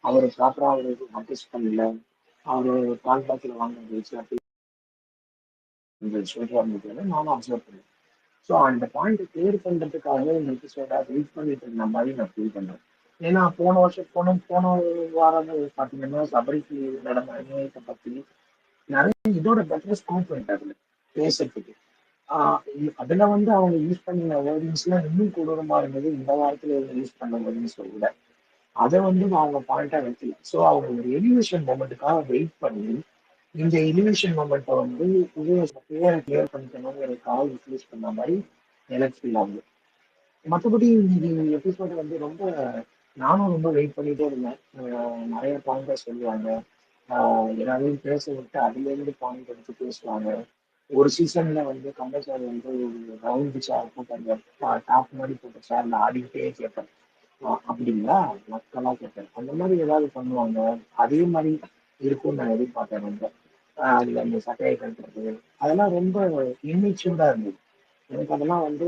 அவரு ப்ராப்பரா அவரு நோட்டீஸ் பண்ணல. அவரு கால் பாக்கில வாங்கினது வச்சு அப்படி சொல்றாரு நானும் அப்சர்வ் பண்ணேன். ஸோ அந்த பாயிண்ட் கிளியர் பண்றதுக்காகவே இந்த எபிசோட வெயிட் பண்ணிட்டு இருந்த மாதிரி நான் ஃபீல் பண்றேன். ஏன்னா போன வருஷம் போன வாரம் பாத்தீங்கன்னா சபரிக்கு நடந்த அநியாயத்தை பத்தி நிறைய இதோட பெட்டர் ஸ்கோப் பண்ணிட்டாரு பேசுறதுக்கு. அதுல வந்து அவங்க யூஸ் பண்ணின வேர்டிங்ஸ் எல்லாம் இன்னும் கொடூரமா இருந்தது. இந்த வாரத்துல யூஸ் பண்ண வேர்டிங்ஸ் விட அதை வந்து அவங்க பாயிண்டா வைக்கல. ஸோ அவங்க ஒரு எலிவேஷன் மொமெண்ட்டுக்காக வெயிட் பண்ணி இந்த எலிவேஷன் மொமெண்ட்டை வந்து கிளியர் பண்ணிக்கணுங்கிறதுக்காக யூஸ் பண்ண மாதிரி எனக்கு ஃபீல் ஆகுது. மற்றபடி இது எபிசோடு வந்து ரொம்ப நானும் ரொம்ப வெயிட் பண்ணிட்டே இருந்தேன். நிறைய பாயிண்டர் சொல்லுவாங்க. எல்லாரையும் பேச விட்டு அதுல இருந்து பாயிண்ட் எடுத்து பேசுவாங்க. ஒரு சீசன்ல வந்து கம்பல்சரி வந்து ரவுண்ட் சேர் போட்டு அந்த டாப் மாதிரி போட்ட சேர்ல ஆடிக்கிட்டே கேட்பேன். அப்படிங்களா மக்களா கேட்டேன். அந்த மாதிரி ஏதாவது பண்ணுவாங்க. அதே மாதிரி இருக்கும்னு நான் எதிர்பார்த்தேன் ரொம்ப. அதுல அந்த சட்டையை கட்டுறது அதெல்லாம் ரொம்ப இம்மெச்சூர்டா இருந்தது. எனக்கு அதெல்லாம் வந்து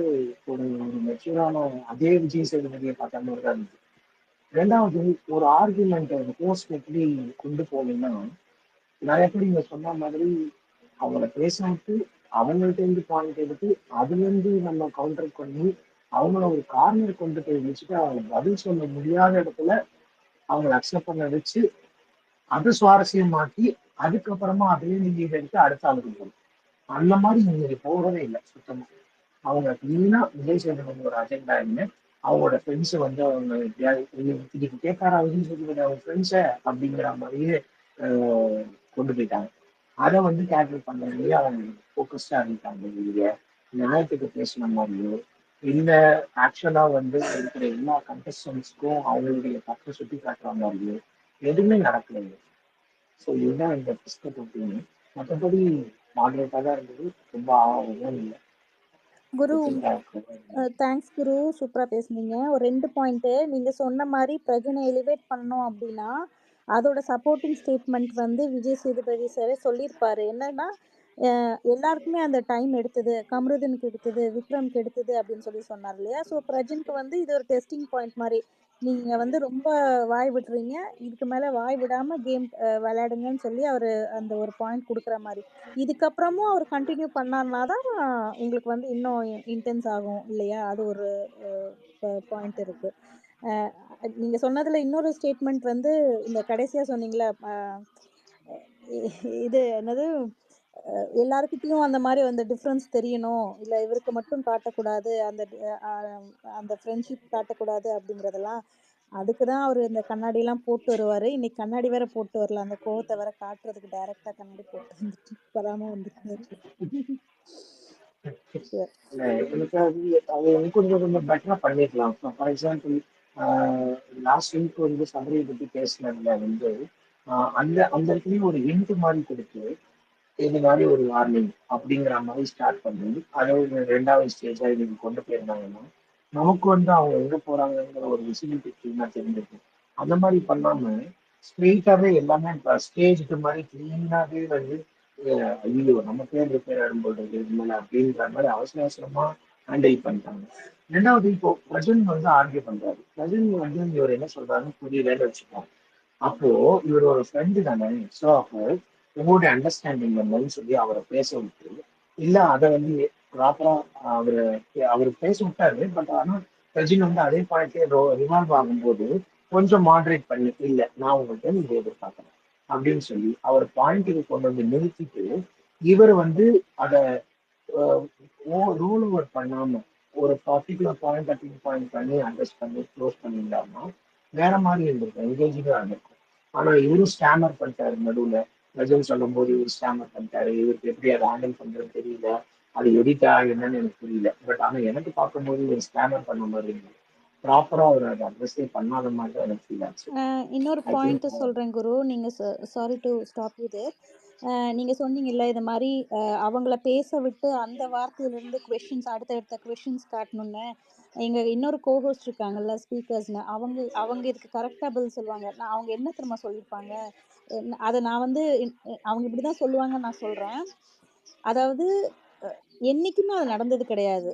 ஒரு ஒரு மெச்சூரான அதே விஜய் சேதுபதியை பார்த்த மாதிரி தான் இருந்தது. ரெண்டாவது ஒரு ஆர்குமெண்ட் போஸ்ட் எப்படி கொண்டு போகணும்னா நிறைய பேர் நீங்க சொன்ன மாதிரி அவங்கள பேச விட்டு அவங்கள்ட்ட இருந்து பாயிண்ட் எடுத்து அதுல இருந்து நம்ம கவுண்டர் பண்ணி அவங்கள ஒரு கார்னர் கொண்டு போய் வச்சுட்டு அவங்க பதில் சொல்ல முடியாத இடத்துல அவங்கள அக்செப்ட் பண்ண வச்சு அது சுவாரஸ்யமாக்கி அதுக்கப்புறமா அதுலயே நீங்க இதை எடுத்து அடுத்த ஆளுக்கு போகணும். அந்த மாதிரி நீங்க போகவே இல்லை சுத்தமா. அவங்க கிளீனா விஜய் சேதுபதி ஒரு அஜெண்டா என்ன அவங்களோட ஃப்ரெண்ட்ஸ் வந்து அவங்க இதுக்கு கேட்காரா விஜய் சேதுபதி அவங்க ஃப்ரெண்ட்ஸ அப்படிங்கிற மாதிரியே கொண்டு போயிட்டாங்க. அதை வந்து கேல்குலேட் பண்ணதுலயே அவங்க ஃபோக்கஸ்டா இருந்துட்டாங்க. இல்லையா நியாயத்துக்கு பேசின மாதிரியோ இல்ல ஆக்சுவலா வந்து இருக்கிற எல்லா கண்டஸ்டன்ஸ்க்கும் அவங்களுடைய தப்பை சுட்டி காட்டுற மாதிரியோ எதுவுமே நடக்கலைங்க. ஸோ இதுதான் இந்த பிஸ்கட் ஒப்பீனியன். மற்றபடி மாடரேட்டாக தான் இருந்தது. ரொம்ப ஆகவும் இல்லை. குரு தேங்க்ஸ் குரு, சூப்பராக பேசுனீங்க. ஒரு 2 பாயிண்ட்டு நீங்கள் சொன்ன மாதிரி பிரஜனை எலிவேட் பண்ணணும் அப்படின்னா அதோட சப்போர்ட்டிங் ஸ்டேட்மெண்ட் வந்து விஜய் சேதுபதி சாரே சொல்லியிருப்பாரு. என்னன்னா எல்லாருக்குமே அந்த டைம் எடுத்தது, கமருதனுக்கு எடுத்தது, விக்ரம்க்கு எடுத்தது அப்படின்னு சொல்லி சொன்னார் இல்லையா? ஸோ பிரஜனுக்கு வந்து இது ஒரு டெஸ்டிங் பாயிண்ட் மாதிரி. நீங்கள் வந்து ரொம்ப வாய் விடுறீங்க, இதுக்கு மேலே வாய் விடாமல் கேம் விளையாடுங்கன்னு சொல்லி அவர் அந்த ஒரு பாயிண்ட் கொடுக்குற மாதிரி. இதுக்கப்புறமும் அவர் கண்டினியூ பண்ணார்னா தான் உங்களுக்கு வந்து இன்னும் இன்டென்ஸ் ஆகும் இல்லையா? அது ஒரு பாயிண்ட் இருக்கு. நீங்க சொன்னதுல இன்னொரு ஸ்டேட்மெண்ட் வந்து இந்த கடைசியா சொன்னீங்கல்ல, இது என்னது, எல்லாருக்கிட்டையும் அந்த மாதிரி அந்த டிஃப்ரென்ஸ் தெரியணும், இல்லை இவருக்கு மட்டும் காட்டக்கூடாது, அந்த அந்த ஃப்ரெண்ட்ஷிப் காட்டக்கூடாது அப்படிங்கிறதெல்லாம். அதுக்கு தான் அவர் இந்த கண்ணாடிலாம் போட்டு வருவார். இன்னைக்கு கண்ணாடி வேற போட்டு வரல, அந்த கோவத்தை வேற காட்டுறதுக்கு டைரக்டா கண்ணாடி போட்டு வந்துட்டு வராம வந்துருக்காரு. எனக்கு அது கொஞ்சம் கொஞ்சம் பெட்டரா பண்ணிருக்கலாம். ஃபார் எக்ஸாம்பிள் லாஸ்ட் வீக் வந்து சபரியை பத்தி பேசினதுல வந்து அந்த அந்த இடத்துலயும் ஒரு ஹிண்ட் மாதிரி கொடுத்து இது மாதிரி ஒரு வார்னிங் அப்படிங்கிற மாதிரி ஸ்டார்ட் பண்ணி அதை ஒரு ரெண்டாவது ஸ்டேஜா இதுக்கு கொண்டு போயிருந்தாங்கன்னா நமக்கு வந்து அவங்க எங்க போறாங்கிற ஒரு விசிபிலிட்டி கிளீனா தெரிஞ்சிருக்கும். அந்த மாதிரி பண்ணாம ஸ்ட்ரெயிட்டாவே எல்லாமே ஸ்டேஜுக்கு மாதிரி கிளீனாவே வந்து ஐயோ நமக்கே ரிப்பேர் ஆடும் போல் இருக்கு இது மேல அப்படின்ற மாதிரி அவசர அவசரமா ஹேண்டில் பண்ணிட்டாங்க. ரெண்டாவது இப்போ பிரஜன் வந்து ஆர்கியூ பண்றாரு. பிரஜன் வந்து இவர் என்ன சொல்றாருன்னு புரியலன்னு வச்சுக்கோங்க. அப்போ இவர் ஒரு ஃப்ரெண்டு தானே. ஸோ அப்போ உங்களுடைய அண்டர்ஸ்டாண்டிங் என்னன்னு சொல்லி அவரை பேச விட்டு இல்ல அதை வந்து ப்ராப்பரா அவரு அவரு பேச விட்டாரு. பட் ஆனா பிரஜின் வந்து அதே பாயிண்ட்லயே ரிவால்வ் ஆகும்போது கொஞ்சம் மாடரேட் பண்ணி இல்ல நான் உங்கள்கிட்ட நீங்க எதிர்பார்க்கறேன் அப்படின்னு சொல்லி அவர் பாயிண்ட்டுக்கு கொண்டு வந்து நிறுத்திட்டு இவர் வந்து அதை ரோல் ஓவர் பண்ணாம ஒரு பர்டிகுலர் பாயிண்ட் அட்டிங் பாயிண்ட் பண்ணி அட்ஜஸ்ட் பண்ணி க்ளோஸ் பண்ணியிருந்தாருன்னா வேற மாதிரி இருந்திருக்கும், எங்கேஜிங்கா இருந்திருக்கும். ஆனா இவரும் ஸ்கேமர் பண்ணிட்டாரு நடுவுல. ரஜன் சொல்லும் போது இவர் ஸ்கேமர் பண்ணிட்டாரு. இவருக்கு எப்படி அதை ஹேண்டில் பண்றது தெரியல. அது எடிட்டா என்னன்னு எனக்கு புரியல. பட் ஆனா எனக்கு பார்க்கும்போது இவர் ஸ்கேமர் பண்ண மாதிரி இருந்தது. ப்ராப்பரா அவர் அதை அட்ரஸே பண்ணாத மாதிரி தான் எனக்கு ஃபீல் ஆச்சு. இன்னொரு ஐ திங்க் பாயிண்ட் சொல்றேன் குரு. நீங்க sorry to stop you there. நீங்க சொன்னீங்கல்ல இது மாதிரி அவங்கள பேச விட்டு அந்த வார்த்தையிலிருந்து கொஷின்ஸ் அடுத்தடுத்த கொஷின்ஸ் காட்டணும்னு. எங்க இன்னொரு கோஹோஸ்ட் இருக்காங்கல்ல ஸ்பீக்கர்ஸ்னு, அவங்க அவங்க இதுக்கு கரெக்டா பதில் சொல்லுவாங்க. நான் அவங்க என்ன தெரியுமா சொல்லியிருப்பாங்க, அதை நான் வந்து அவங்க இப்படிதான் சொல்லுவாங்கன்னு நான் சொல்றேன். அதாவது என்னைக்குமே அது நடந்தது கிடையாது.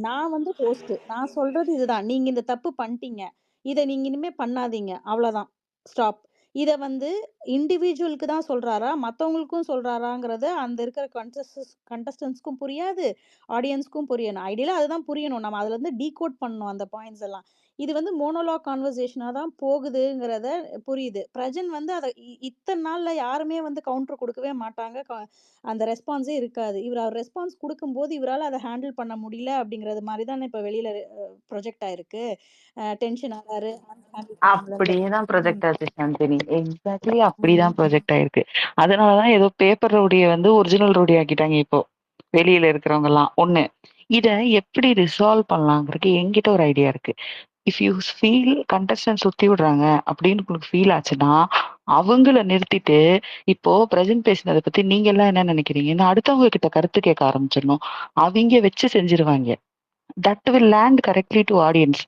நான் வந்து ஹோஸ்ட், நான் சொல்றது இதுதான், நீங்க இந்த தப்பு பண்ணிட்டீங்க, இதை நீங்க இனிமே பண்ணாதீங்க, அவ்வளவுதான். ஸ்டாப். இத வந்து இண்டிவிஜுவலுக்கு தான் சொல்றாரா? மத்தவங்களுக்கும் சொல்றாராங்கிறத அந்த இருக்கிற கண்டஸ்டன்ட்ஸ்க்கும் புரியாது. ஆடியன்ஸ்க்கும் புரியணும். ஐடியலா அதுதான் புரியணும். நம்ம அதுலருந்து டீகோட் பண்ணணும் அந்த பாயிண்ட்ஸ் எல்லாம். இது வந்து மோனோலாக் கான்வர்சேஷனா தான் போகுதுங்கிறத புரியுது. பிரஜன் வந்து அத இத்தன நாள்ல யாருமே வந்து கவுண்டர் குடுக்கவே மாட்டாங்க. அந்த ரெஸ்பான்ஸே இருக்காது. அவர் ரெஸ்பான்ஸ் குடுக்கும்போது இவரால அத ஹேண்டில் பண்ண முடியல அப்படிங்கிறது மாரி தானே இப்ப வெளியில ப்ரொஜெக்ட் ஆயிருக்கு. டென்ஷன் ஆறாரு. ஹேண்டில் பண்ண முடியலன்ட்டு. அப்படியேதான் ப்ரொஜெக்ட் ஆச்சு சாந்தினி. எக்ஸாக்ட்லி ம். அப்படிதான் ப்ரொஜெக்ட் ஆயிருக்கு. அதனாலதான் ஏதோ பேப்பர் ரவுடிய வந்து ஒரிஜினல் ரவுடி ஆக்கிட்டாங்க இப்போ வெளியில இருக்கிறவங்க எல்லாம். ஒண்ணு இத எப்படி ரிசால்வ் பண்ணலாங்கிறதுக்கு என்கிட்ட ஒரு ஐடியா இருக்கு. இஃப் யூ ஃபீல் கண்டஸ்டன்ட் சுத்தி விடுறாங்க அப்படின்னு உங்களுக்கு ஃபீல் ஆச்சுன்னா அவங்கள நிறுத்திட்டு இப்போ பிரசன்ட் பேசினதை பத்தி நீங்க எல்லாம் என்ன நினைக்கிறீங்கன்னு அடுத்தவங்க கிட்ட கருத்து கேட்க ஆரம்பிச்சிடணும். அவங்க வச்சு செஞ்சிருவாங்க. That will land correctly to audience.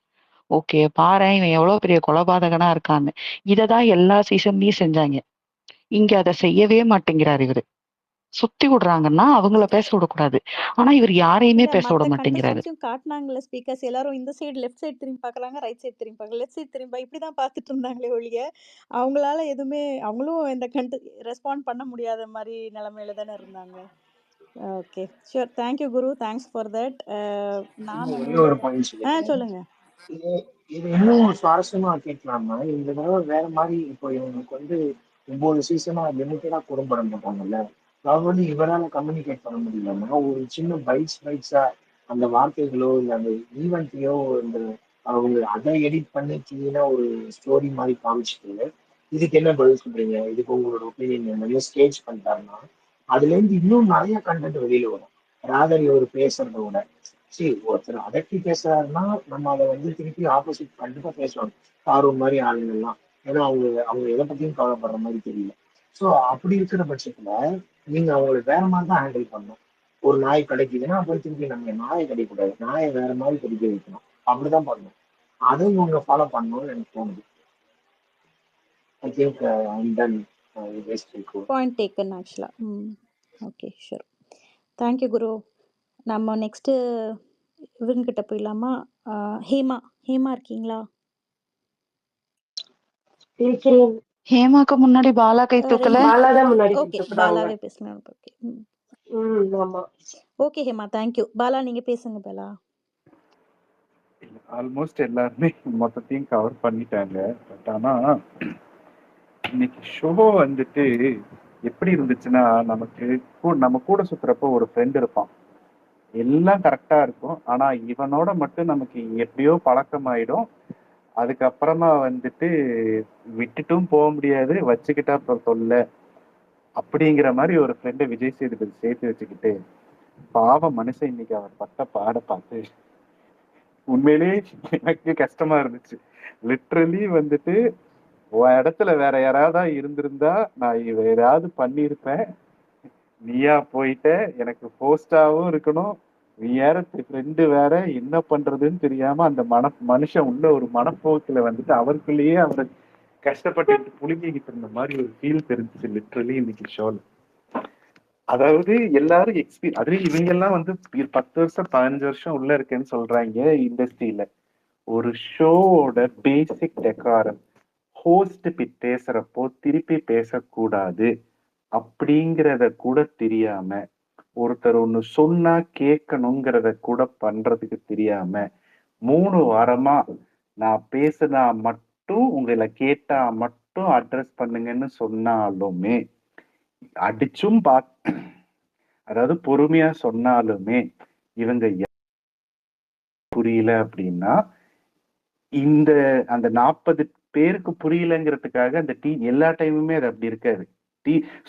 Okay பாரேன் இவன் எவ்வளவு பெரிய கொலபாதகனா இருக்கான்னு. இததான் எல்லா சீசன்லயும் செஞ்சாங்க. இங்க அதை செய்யவே மாட்டேங்கிறாரு இவரு. சுத்தி விடுறாங்கன்னா அவங்கள பேச விடக்கூடாது. ஆனா இவர் யாரையுமே இல்ல பேச விட மத்த மாட்டேங்கிறாரு. கண்டஸ்டன்ட்ஸையும் காட்டுனாங்கல்ல ஸ்பீக்கர்ஸ் எல்லாரும் இந்த சைடு லெஃப்ட் சைடு திரும்பி பார்க்குறாங்க, ரைட் சைடு திரும்பி பார்க்குறாங்க, லெஃப்ட் சைடு திரும்பி இப்படிதான் பார்த்துட்டு இருந்தாங்களே ஒழிய, அவங்களால எதுவுமே அவங்களும் இந்த ரெஸ்பாண்ட் பண்ண முடியாத மாரி நிலைமையில தானே இருந்தாங்க. Okay. Sure. Thank you Guru. Thanks for that. நான் இன்னும் ஒரே நம்மளோட ஒரு பாயிண்ட் சொல்லிக்கிறேன். சொல்லுங்க. இது இது இன்னும் சுவாரஸ்யமா கேட்கலாமா? இந்த தடவை வேற மாதிரி இப்போ இவங்களுக்கு வந்து 9 சீசனா லிமிட்டடா குறும்படம் போட்டாங்கல்ல. அதாவது வந்து இவரால கம்யூனிகேட் பண்ண முடியலன்னா ஒரு சின்ன பைட்ஸா அந்த வார்த்தைகளோ இல்லை அந்த ஈவெண்ட்டையோ இந்த அவங்க அதை எடிட் பண்ணி கிளீனா ஒரு ஸ்டோரி மாதிரி காமிச்சிட்டு இதுக்கு என்ன பதில் சொல்றீங்க? இதுக்கு உங்களோட ஒப்பீனியன் நிறைய ஸ்டேஜ் பண்ணிட்டாருன்னா அதுல இருந்து இன்னும் நிறைய கண்டென்ட் வெளியில வரும். ராதர் இவர் பேசுறத விட சரி ஒருத்தர் அதட்டி பேசுறாருன்னா நம்ம அதை வந்து திருப்பி ஆப்போசிட் கண்டிப்பா பேசுவாங்க. காரூன் மாதிரி ஆளுங்கள்லாம். ஏன்னா அவங்க அவங்க எதை பத்தியும் கவலைப்படுற மாதிரி தெரியல. ஸோ அப்படி இருக்கிற பட்சத்துல நீங்க அவங்களை வேற மாதிரி தான் ஹேண்டில் பண்ணணும். ஒரு நாய் கிடைக்குதுன்னா போய் திருப்பி நம்ம நாயை கிடைக்கக்கூடாது, நாயை வேற மாதிரி கிடைக்க வைக்கணும். அப்படிதான் பண்ணணும். அதை இவங்க ஃபாலோ பண்ணணும்னு எனக்கு தோணுது. I think I'm done. Point taken ஆக்சுவலா. Okay sure. Thank you guru. நம்ம நெக்ஸ்ட்டு இவங்க கிட்ட போயிடலாமா? ஹேமா. ஹேமா இருக்கீங்களா? இருக்கிறேன். ஹேமாக்கு முன்னாடி பாலா கை தூக்கல. பாலாதான் முன்னாடி ஓகே. கூப்பிடுறாங்க. பாலாவே பேசலாம். ஓகே. ஆமா. Okay Hema. Thank you. Bala நீங்க பேசுங்க பாலா. ஆல்மோஸ்ட் எல்லாருமே மொத்தத்தையும் கவர் பண்ணிட்டாங்க. பட் ஆனா இன்னைக்கு ஷோ வந்துட்டு எப்படி இருந்துச்சுன்னா, நமக்கு நம்ம கூட சுத்துறப்போ ஒரு ஃப்ரெண்ட் இருப்பான். எல்லாம் கரெக்டா இருக்கும். ஆனா இவனோட மட்டும் நமக்கு எப்படியோ பழக்கமாயிடும். அதுக்கப்புறமா வந்துட்டு விட்டுட்டும் போக முடியாது, வச்சுக்கிட்டா அப்புறம் தொல்லை. அப்படிங்கிற மாதிரி ஒரு ஃப்ரெண்டை விஜய் சேதுபதி சேர்த்து வச்சுக்கிட்டு பாவம் மனுஷன் இன்னைக்கு அவர் பட்ட பாட பார்த்து உண்மையிலேயே எனக்கு கஷ்டமா இருந்துச்சு. லிட்ரலி வந்துட்டு உன் இடத்துல வேற யாராவது இருந்திருந்தா நான் ஏதாவது பண்ணியிருப்பேன். நீயா போயிட்ட, எனக்கு போஸ்டாவும் இருக்கணும், நீ யார ஃப்ரெண்டு வேற, என்ன பண்றதுன்னு தெரியாம அந்த மனுஷன் உள்ள ஒரு மனப்போக்குல வந்துட்டு அவருக்குள்ளேயே அவரை கஷ்டப்பட்டு புழுங்கிக்கிட்டு இருந்த மாதிரி ஒரு ஃபீல் தெரிஞ்சிச்சு லிட்ரலி இன்னைக்கு ஷோல. அதாவது எல்லாரும் அதுலயும் இவங்க எல்லாம் வந்து 10 வருஷம் 15 வருஷம் உள்ள இருக்கேன்னு சொல்றாங்க இண்டஸ்ட்ரியில. ஒரு ஷோவோட பேசிக் டெக்காரம், ஹோஸ்ட் பேசுறப்போ திருப்பி பேசக்கூடாது அப்படிங்கிறத கூட தெரியாம, ஒருத்தர் ஒண்ணு சொன்னா கேட்கணுங்கிறத கூட பண்றதுக்கு தெரியாம 3 வாரமா நான் பேசுனா மட்டும் உங்களை கேட்டா மட்டும் அட்ரஸ் பண்ணுங்கன்னு சொன்னாலுமே, அடிச்சும் அதாவது பொறுமையா சொன்னாலுமே இவங்க புரியல அப்படின்னா, இந்த அந்த 40 பேருக்கு புரியலங்கிறதுக்காக அந்த எல்லா டைமுமே அது அப்படி இருக்காது.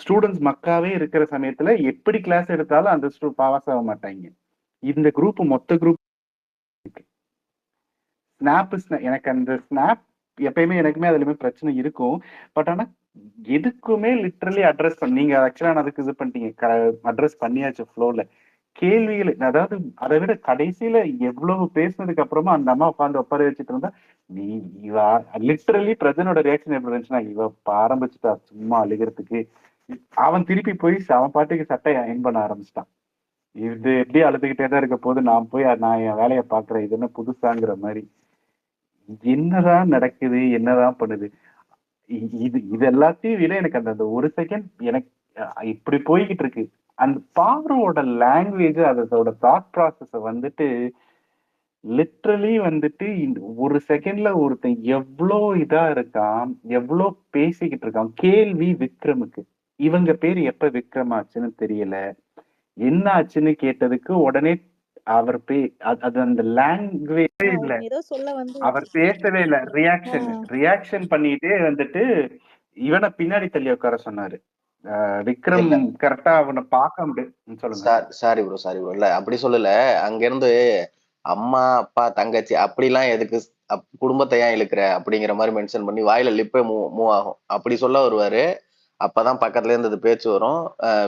ஸ்டூடெண்ட்ஸ் மக்காவே இருக்கிற சமயத்துல எப்படி கிளாஸ் எடுத்தாலும் அந்த பாஸ் ஆக மாட்டாங்க. இந்த குரூப் மொத்த குரூப் எனக்கு அந்த ஸ்னாப் எப்பயுமே எனக்குமே அதுலயுமே பிரச்சனை இருக்கும். பட் ஆனா எதுக்குமே லிட்ரலி அட்ரஸ் நீங்க ஆக்சுவலா அதுக்கு இது பண்ணிட்டீங்க, அட்ரஸ் பண்ணியாச்சு ஃப்ளோல. கேள்விகள் அதாவது அதை விட கடைசியில எவ்வளவு பேசினதுக்கு அப்புறமா அந்த அம்மா உட்காந்து ஒப்பாரி வச்சுட்டு இருந்தா, நீ இவ லிட்ரலி பிரஜனோட ரியாக்ஷன் எப்படி இருந்துச்சுன்னா, இவ ஆரம்பிச்சுட்டா சும்மா அழுகிறதுக்கு. அவன் திருப்பி போய் அவன் பாட்டுக்கு சட்டை அயன் பண்ண ஆரம்பிச்சிட்டான். இது எப்படி அழுதுகிட்டே தான் இருக்க போது, நான் என் வேலையை பாக்குறேன், இது என்ன புதுசாங்கிற மாதிரி. என்னதான் நடக்குது, என்னதான் பண்ணுது. இது எல்லாத்தையும் விட எனக்கு அந்த ஒரு செகண்ட் எனக்கு இப்படி போய்கிட்டு இருக்கு. அந்த பாருவோட லாங்குவேஜ், அதோட தாட் ப்ராசஸ வந்துட்டு லிட்ரலி வந்துட்டு ஒரு செகண்ட்ல ஒருத்தன் எவ்வளோ இதா இருக்கான், எவ்வளோ பேசிக்கிட்டு இருக்கான். கேள்வி விக்ரமுக்கு, இவங்க பேர் எப்ப விக்ரம் ஆச்சுன்னு தெரியல, என்ன ஆச்சுன்னு கேட்டதுக்கு உடனே அவர் அது அந்த லாங்குவேஜே இல்ல, ஏதோ சொல்ல வந்து அவர் பேசவே இல்ல. ரியாக்ஷன் பண்ணிட்டே வந்துட்டு இவனை பின்னாடி தள்ளி உட்கார சொன்னாரு. விக்ரம் இல்ல கரெக்டா அவனை பார்க்க முடியும். சொல்லுங்க. சாரி ப்ரோ இல்ல அப்படி சொல்லல. அங்க இருந்து அம்மா அப்பா தங்கச்சி அப்படிலாம் எதுக்கு, குடும்பத்தை ஏன் இழுக்கிற அப்படிங்கிற மாதிரி மென்ஷன் பண்ணி வாயில லிப்பே மூவ் ஆகும். அப்படி சொல்ல வருவாரு. அப்பதான் பக்கத்துல இருந்து பேச்சு வரும்.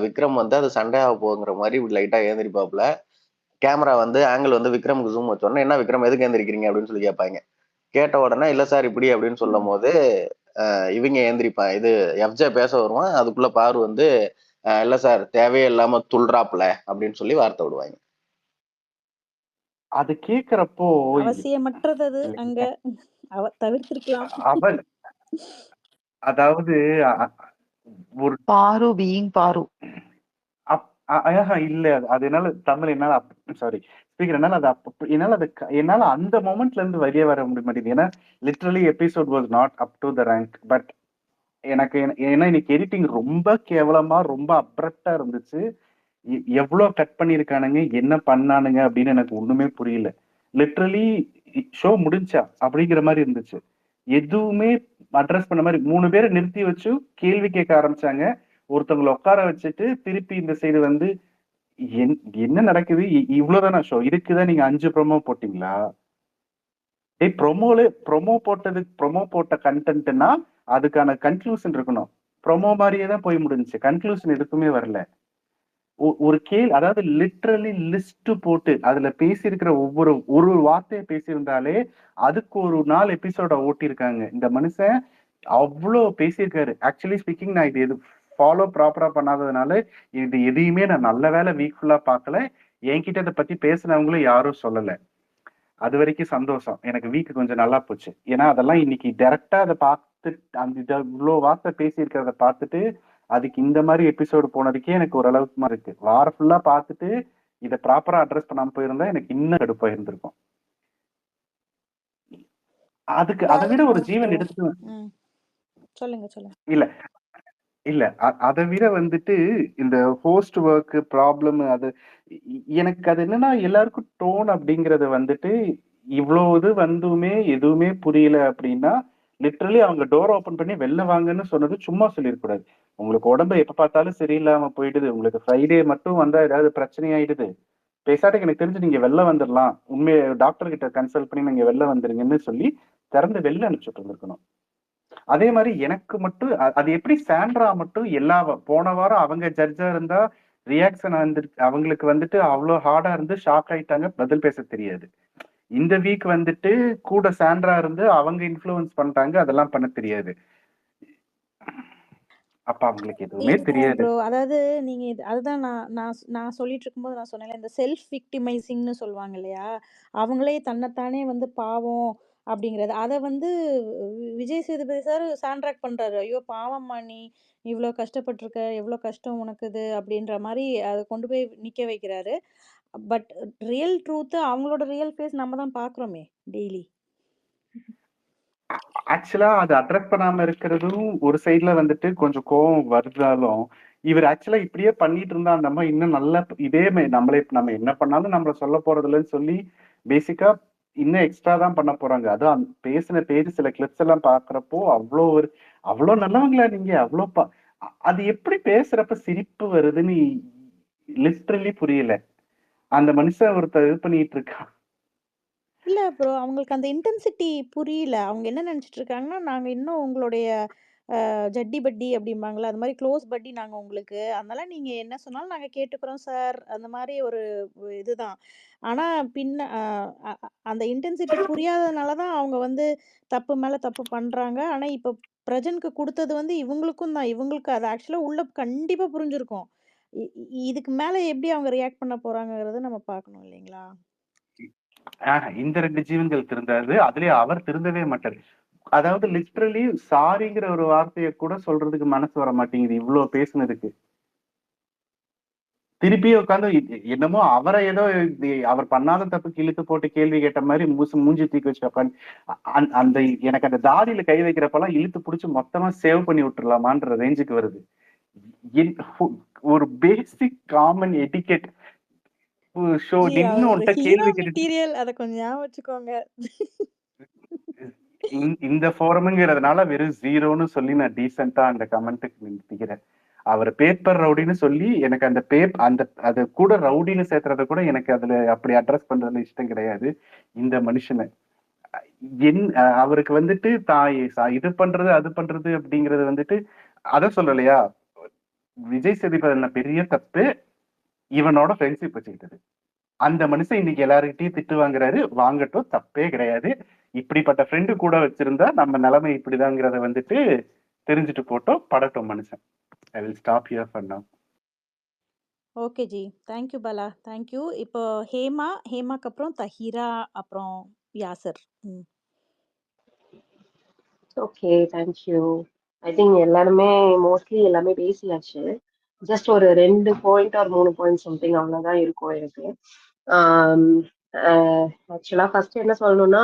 விக்ரம் வந்து அது சண்டே ஆக போகுங்கிற மாதிரி லைட்டா ஏந்திரிப்பாப்புல. கேமரா வந்து ஆங்கிள் வந்து விக்ரமுக்கு ஜூம் வச்சோடனே, என்ன விக்ரம் எதுக்கு ஏந்திரிக்கிறீங்க அப்படின்னு சொல்லி கேட்பாங்க. கேட்ட உடனே இல்ல சார் இப்படி அப்படின்னு சொல்லும் போது இவங்க ஏந்திரிப்பான். இது எஃப்ஜே பேச வருவான். அதுக்குள்ள பாரு வந்து இல்ல சார் தேவையே இல்லாம துள்றாப்ல அப்படின்னு சொல்லி வார்த்தை விடுவாங்க. அது கேக்குறப்போ அவசியமற்றது அது, அங்க தவிர்த்திருக்கலாம். அவள் அதாவது ஒரு பாரு பீயிங் பாரு இல்ல, அது என்னால தமிழ் என்னால சாரி ஸ்பீக்கர் என்னால அது என்னால அந்த மொமெண்ட்ல இருந்து வெளியே வர முடிய மாட்டேங்குது. ஏன்னா literally episode was not up to the rank. But எனக்கு ஏன்னா இன்னைக்கு எடிட்டிங் ரொம்ப கேவலமா ரொம்ப அப்ரப்டா இருந்துச்சு. எவ்வளவு கட் பண்ணிருக்கானுங்க, என்ன பண்ணானுங்க அப்படின்னு எனக்கு ஒண்ணுமே புரியல. லிட்டரலி ஷோ முடிஞ்சா அப்படிங்கிற மாதிரி இருந்துச்சு. எதுவுமே அட்ரஸ் பண்ண மாதிரி 3 பேரை நிறுத்தி வச்சு கேள்வி கேட்க ஆரம்பிச்சாங்க. ஒருத்தவங்களை உட்கார வச்சுட்டு திருப்பி இந்த சைடு வந்து என்ன நடக்குது, இவ்வளவுதானா ஷோ, இதுக்குதான் நீங்க 5 ப்ரோமோ போட்டீங்களா? ப்ரோமோ போட்ட கண்டென்ட்னா அதுக்கான கன்க்ளூஷன் இருக்கணும். ப்ரோமோ மாதிரியே தான் போய் முடிஞ்சுச்சு, கன்க்ளூஷன் எதுக்குமே வரல. ஒரு அதாவது லிட்ரலி லிஸ்ட் போட்டு அதுல பேசியிருக்கிற ஒரு வார்த்தையை பேசியிருந்தாலே அதுக்கு ஒரு 4 எபிசோட ஓட்டியிருக்காங்க. இந்த மனுஷன் அவ்வளோ பேசியிருக்காரு. ஆக்சுவலி ஸ்பீக்கிங், நான் இது ஃபாலோ ப்ராப்பரா பண்ணாததுனால இது எதையுமே நான் நல்ல வேலை வீக் ஃபுல்லா பார்க்கல. என்கிட்ட இதை பத்தி பேசினவங்களும் யாரும் சொல்லல. அது வரைக்கும் சந்தோஷம். எனக்கு வீக் கொஞ்சம் நல்லா போச்சு. ஏன்னா அதெல்லாம் இன்னைக்கு டைரக்டா அதை பார்த்து அந்த இவ்வளோ வார்த்தை பேசியிருக்கிறத பார்த்துட்டு அதுக்கு இந்த மாதிரி எபிசோடு போனதுக்கே எனக்கு ஓரளவுக்கு இருக்கு. வாரம் ஃபுல்லா பார்த்துட்டு இதை ப்ராப்பரா அட்ரஸ் பண்ணாம போயிருந்தா எனக்கு இன்னும் கடுப்பா இருந்திருக்கும். அதுக்கு அதை விட ஒரு ஜீவன் எடுத்துட்டு சொல்லுங்க. இல்ல அதை விட வந்துட்டு இந்த ஹோஸ்ட் ஒர்க் ப்ராப்ளம், அது எனக்கு அது என்னன்னா எல்லாருக்கும் டோன் அப்படிங்கறது வந்துட்டு இவ்வளவு இது வந்துமே எதுவுமே புரியல அப்படின்னா லிட்டரலி அவங்க டோர் ஓபன் பண்ணி வெளில வாங்கன்னு சொன்னது சும்மா சொல்லிடக்கூடாது. உங்களுக்கு உடம்பு எப்ப பார்த்தாலும் சரியில்லாம போயிடுது, உங்களுக்கு ஃப்ரைடே மட்டும் வந்தா ஏதாவது பிரச்சனை ஆயிடுது, பேசாட்டுக்கு எனக்கு தெரிஞ்சு நீங்க வெளில வந்துடலாம், உண்மையை டாக்டர் கிட்ட கன்சல்ட் பண்ணி நீங்க வெளில வந்துருங்கன்னு சொல்லி திறந்து வெளில அனுப்பிச்சுட்டு இருந்திருக்கணும். அதே மாதிரி எனக்கு மட்டும் அது எப்படி சாண்ட்ரா மட்டும் போன வாரம் அவங்க ஜட்ஜா இருந்தா ரியாக்ஷன் அவங்களுக்கு வந்துட்டு அவ்வளவு ஹார்டா இருந்து ஷாக் ஆயிட்டாங்க, பதில் பேச தெரியாது. இந்த வீக் வந்துட்டு கூட சாண்ட்ரா இருந்து அவங்க இன்ஃப்ளூயன்ஸ் பண்ணிட்டாங்க, அதெல்லாம் பண்ண தெரியாது. அப்ப அவங்களுக்கு எதுவுமே தெரியாது. ப்ரோ, அதாவது நீங்க அதுதான் நான் சொல்லிட்டு இருக்கும்போது நான் சொன்னேன், இந்த செல்ஃப் விக்டிமைசிங்னு சொல்லுவாங்க இல்லையா, அவங்களே தன்னைத்தானே வந்து பாவம் அப்படிங்கிறது, அதை வந்து விஜய் சேதுபதி சார் சாண்ட்ராக் பண்றாரு. ஐயோ பாவம்மா, நீ இவ்வளோ கஷ்டப்பட்டிருக்க, எவ்வளோ கஷ்டம் உனக்கு இது அப்படின்ற மாதிரி அதை கொண்டு போய் நிக்க வைக்கிறாரு. பட் ரியல் ட்ரூத், அவங்களோட ரியல் ஃபேஸ் நம்ம தான் பாக்குறோமே டெய்லி. ஆக்சுவலா அது அட்ரஸ் பண்ணாம இருக்கிறதும் ஒரு சைட்ல வந்துட்டு கொஞ்சம் கோவம் வருதாலும், இவர் ஆக்சுவலா இப்படியே பண்ணிட்டு இருந்தா அந்த அம்மா இன்னும் நல்ல இதே நம்ம என்ன பண்ணாலும் நம்மள சொல்ல போறது இல்லைன்னு சொல்லி பேசிக்கா இன்னும் எக்ஸ்ட்ரா தான் பண்ண போறாங்க. அதுவும் பேசின பேஜ் சில கிளிப்ஸ் எல்லாம் பாக்குறப்போ அவ்வளோ நல்லவங்களா நீங்க, அது எப்படி பேசுறப்ப சிரிப்பு வருதுன்னு லிட்டரலி புரியல. அந்த மனுஷன் ஒருத்தர் இது பண்ணிட்டு இருக்கான். இல்ல ப்ரோ, அவங்களுக்கு அந்த இன்டென்சிட்டி புரியல. அவங்க என்ன நினைச்சிட்டு இருக்காங்கன்னா, நாங்க இன்னும் உங்களுடைய ஜட்டி பட்டி அப்படிம்பாங்களா, அது மாதிரி க்ளோஸ் பட்டி நாங்க உங்களுக்கு, அதனால நீங்க என்ன சொன்னாலும் நாங்க கேட்டுக்கிறோம் சார், அந்த மாதிரி ஒரு இதுதான். ஆனா பின்ன அந்த இன்டென்சிட்டி புரியாததுனால தான் அவங்க வந்து தப்பு மேல தப்பு பண்றாங்க. ஆனா இப்ப பிரஜனுக்கு கொடுத்தது வந்து இவங்களுக்கும் தான். இவங்களுக்கு அது ஆக்சுவலா உள்ள கண்டிப்பா புரிஞ்சிருக்கும். இதுக்கு மேல எப்படி அவங்க ரியாக்ட் பண்ண போறாங்கறத நம்ம பார்க்கணும் இல்லைங்களா? இந்த 2 ஜீவன்கள் திருந்தாது, அதுலயே அவர் திருந்தவே மாட்டாரு. அதாவது லிட்ரலி சாரிங்கிற ஒரு வார்த்தையை கூட சொல்றதுக்கு மனசு வர மாட்டேங்குது இவ்வளவு பேசுனதுக்கு. திருப்பி உட்காந்து என்னமோ அவரை ஏதோ அவர் பண்ணாத தப்புக்கு இழுத்து போட்டு கேள்வி கேட்ட மாதிரி மூஞ்சி தூக்கி வச்சு உட்காந்து அந்த எனக்கு அந்த தாடியில கை வைக்கிறப்பெல்லாம் இழுத்து பிடிச்சி மொத்தமா சேவ் பண்ணி விட்டுறலாமான்ற ரேஞ்சுக்கு வருது. ஒரு பேசிக் காமன் எட்டிகெட் ஷோ நின்னு உன்கிட்ட கேள்வி மெட்டீரியல் அத கொஞ்சம் ஞாபகம் வச்சுக்கோங்க. இந்த ஃபோரம்ங்கிறதுனால வெறும் 0ன்னு சொல்லி நான் டீசெண்டா அந்த கமெண்ட்டுக்கு நிறுத்திக்கிறேன். அவர் பேப்பர் ரவுடின்னு சொல்லி எனக்கு அந்த அது கூட ரவுடின்னு சேர்த்துறத கூட எனக்கு அதுல அப்படி அட்ரஸ் பண்றதுல இஷ்டம் கிடையாது. இந்த மனுஷனை அவருக்கு வந்துட்டு இது பண்றது அது பண்றது அப்படிங்கறது வந்துட்டு அத சொல்லலையா, விஜய் சேதுபதி பெரிய தப்பு இவனோட ஃப்ரெண்ட்ஷிப் வச்சுக்கிட்டது. அந்த மனுஷன் இன்னைக்கு எல்லாருக்கிட்டையும் திட்டு வாங்குறாரு, வாங்கட்டும், தப்பே கிடையாது. இப்படிப்பட்ட ஃப்ரெண்டு கூட வச்சிருந்தா நம்ம நிலைமை இப்படிதாங்கிறத வந்துட்டு தெரிஞ்சுட்டு போட்டோம், படட்டும் மனுஷன். I will stop here for now. Okay ji, thank you Bala, thank you. இப்போ ஹேமாக்கு அப்புறம் தஹீரா, அப்புறம் Yasar. Okay, thank you. I think எல்லாருமே மோஸ்ட்லி எல்லாமே பேசியாச்சு. ஜஸ்ட் ஒரு 2 பாயிண்ட் ஆர் 3 பாயிண்ட் சம்திங் அவ்வளவுதான் இருக்கும் எனக்கு. ஆக்சுவலா ஃபர்ஸ்ட் என்ன சொல்லணும்னா,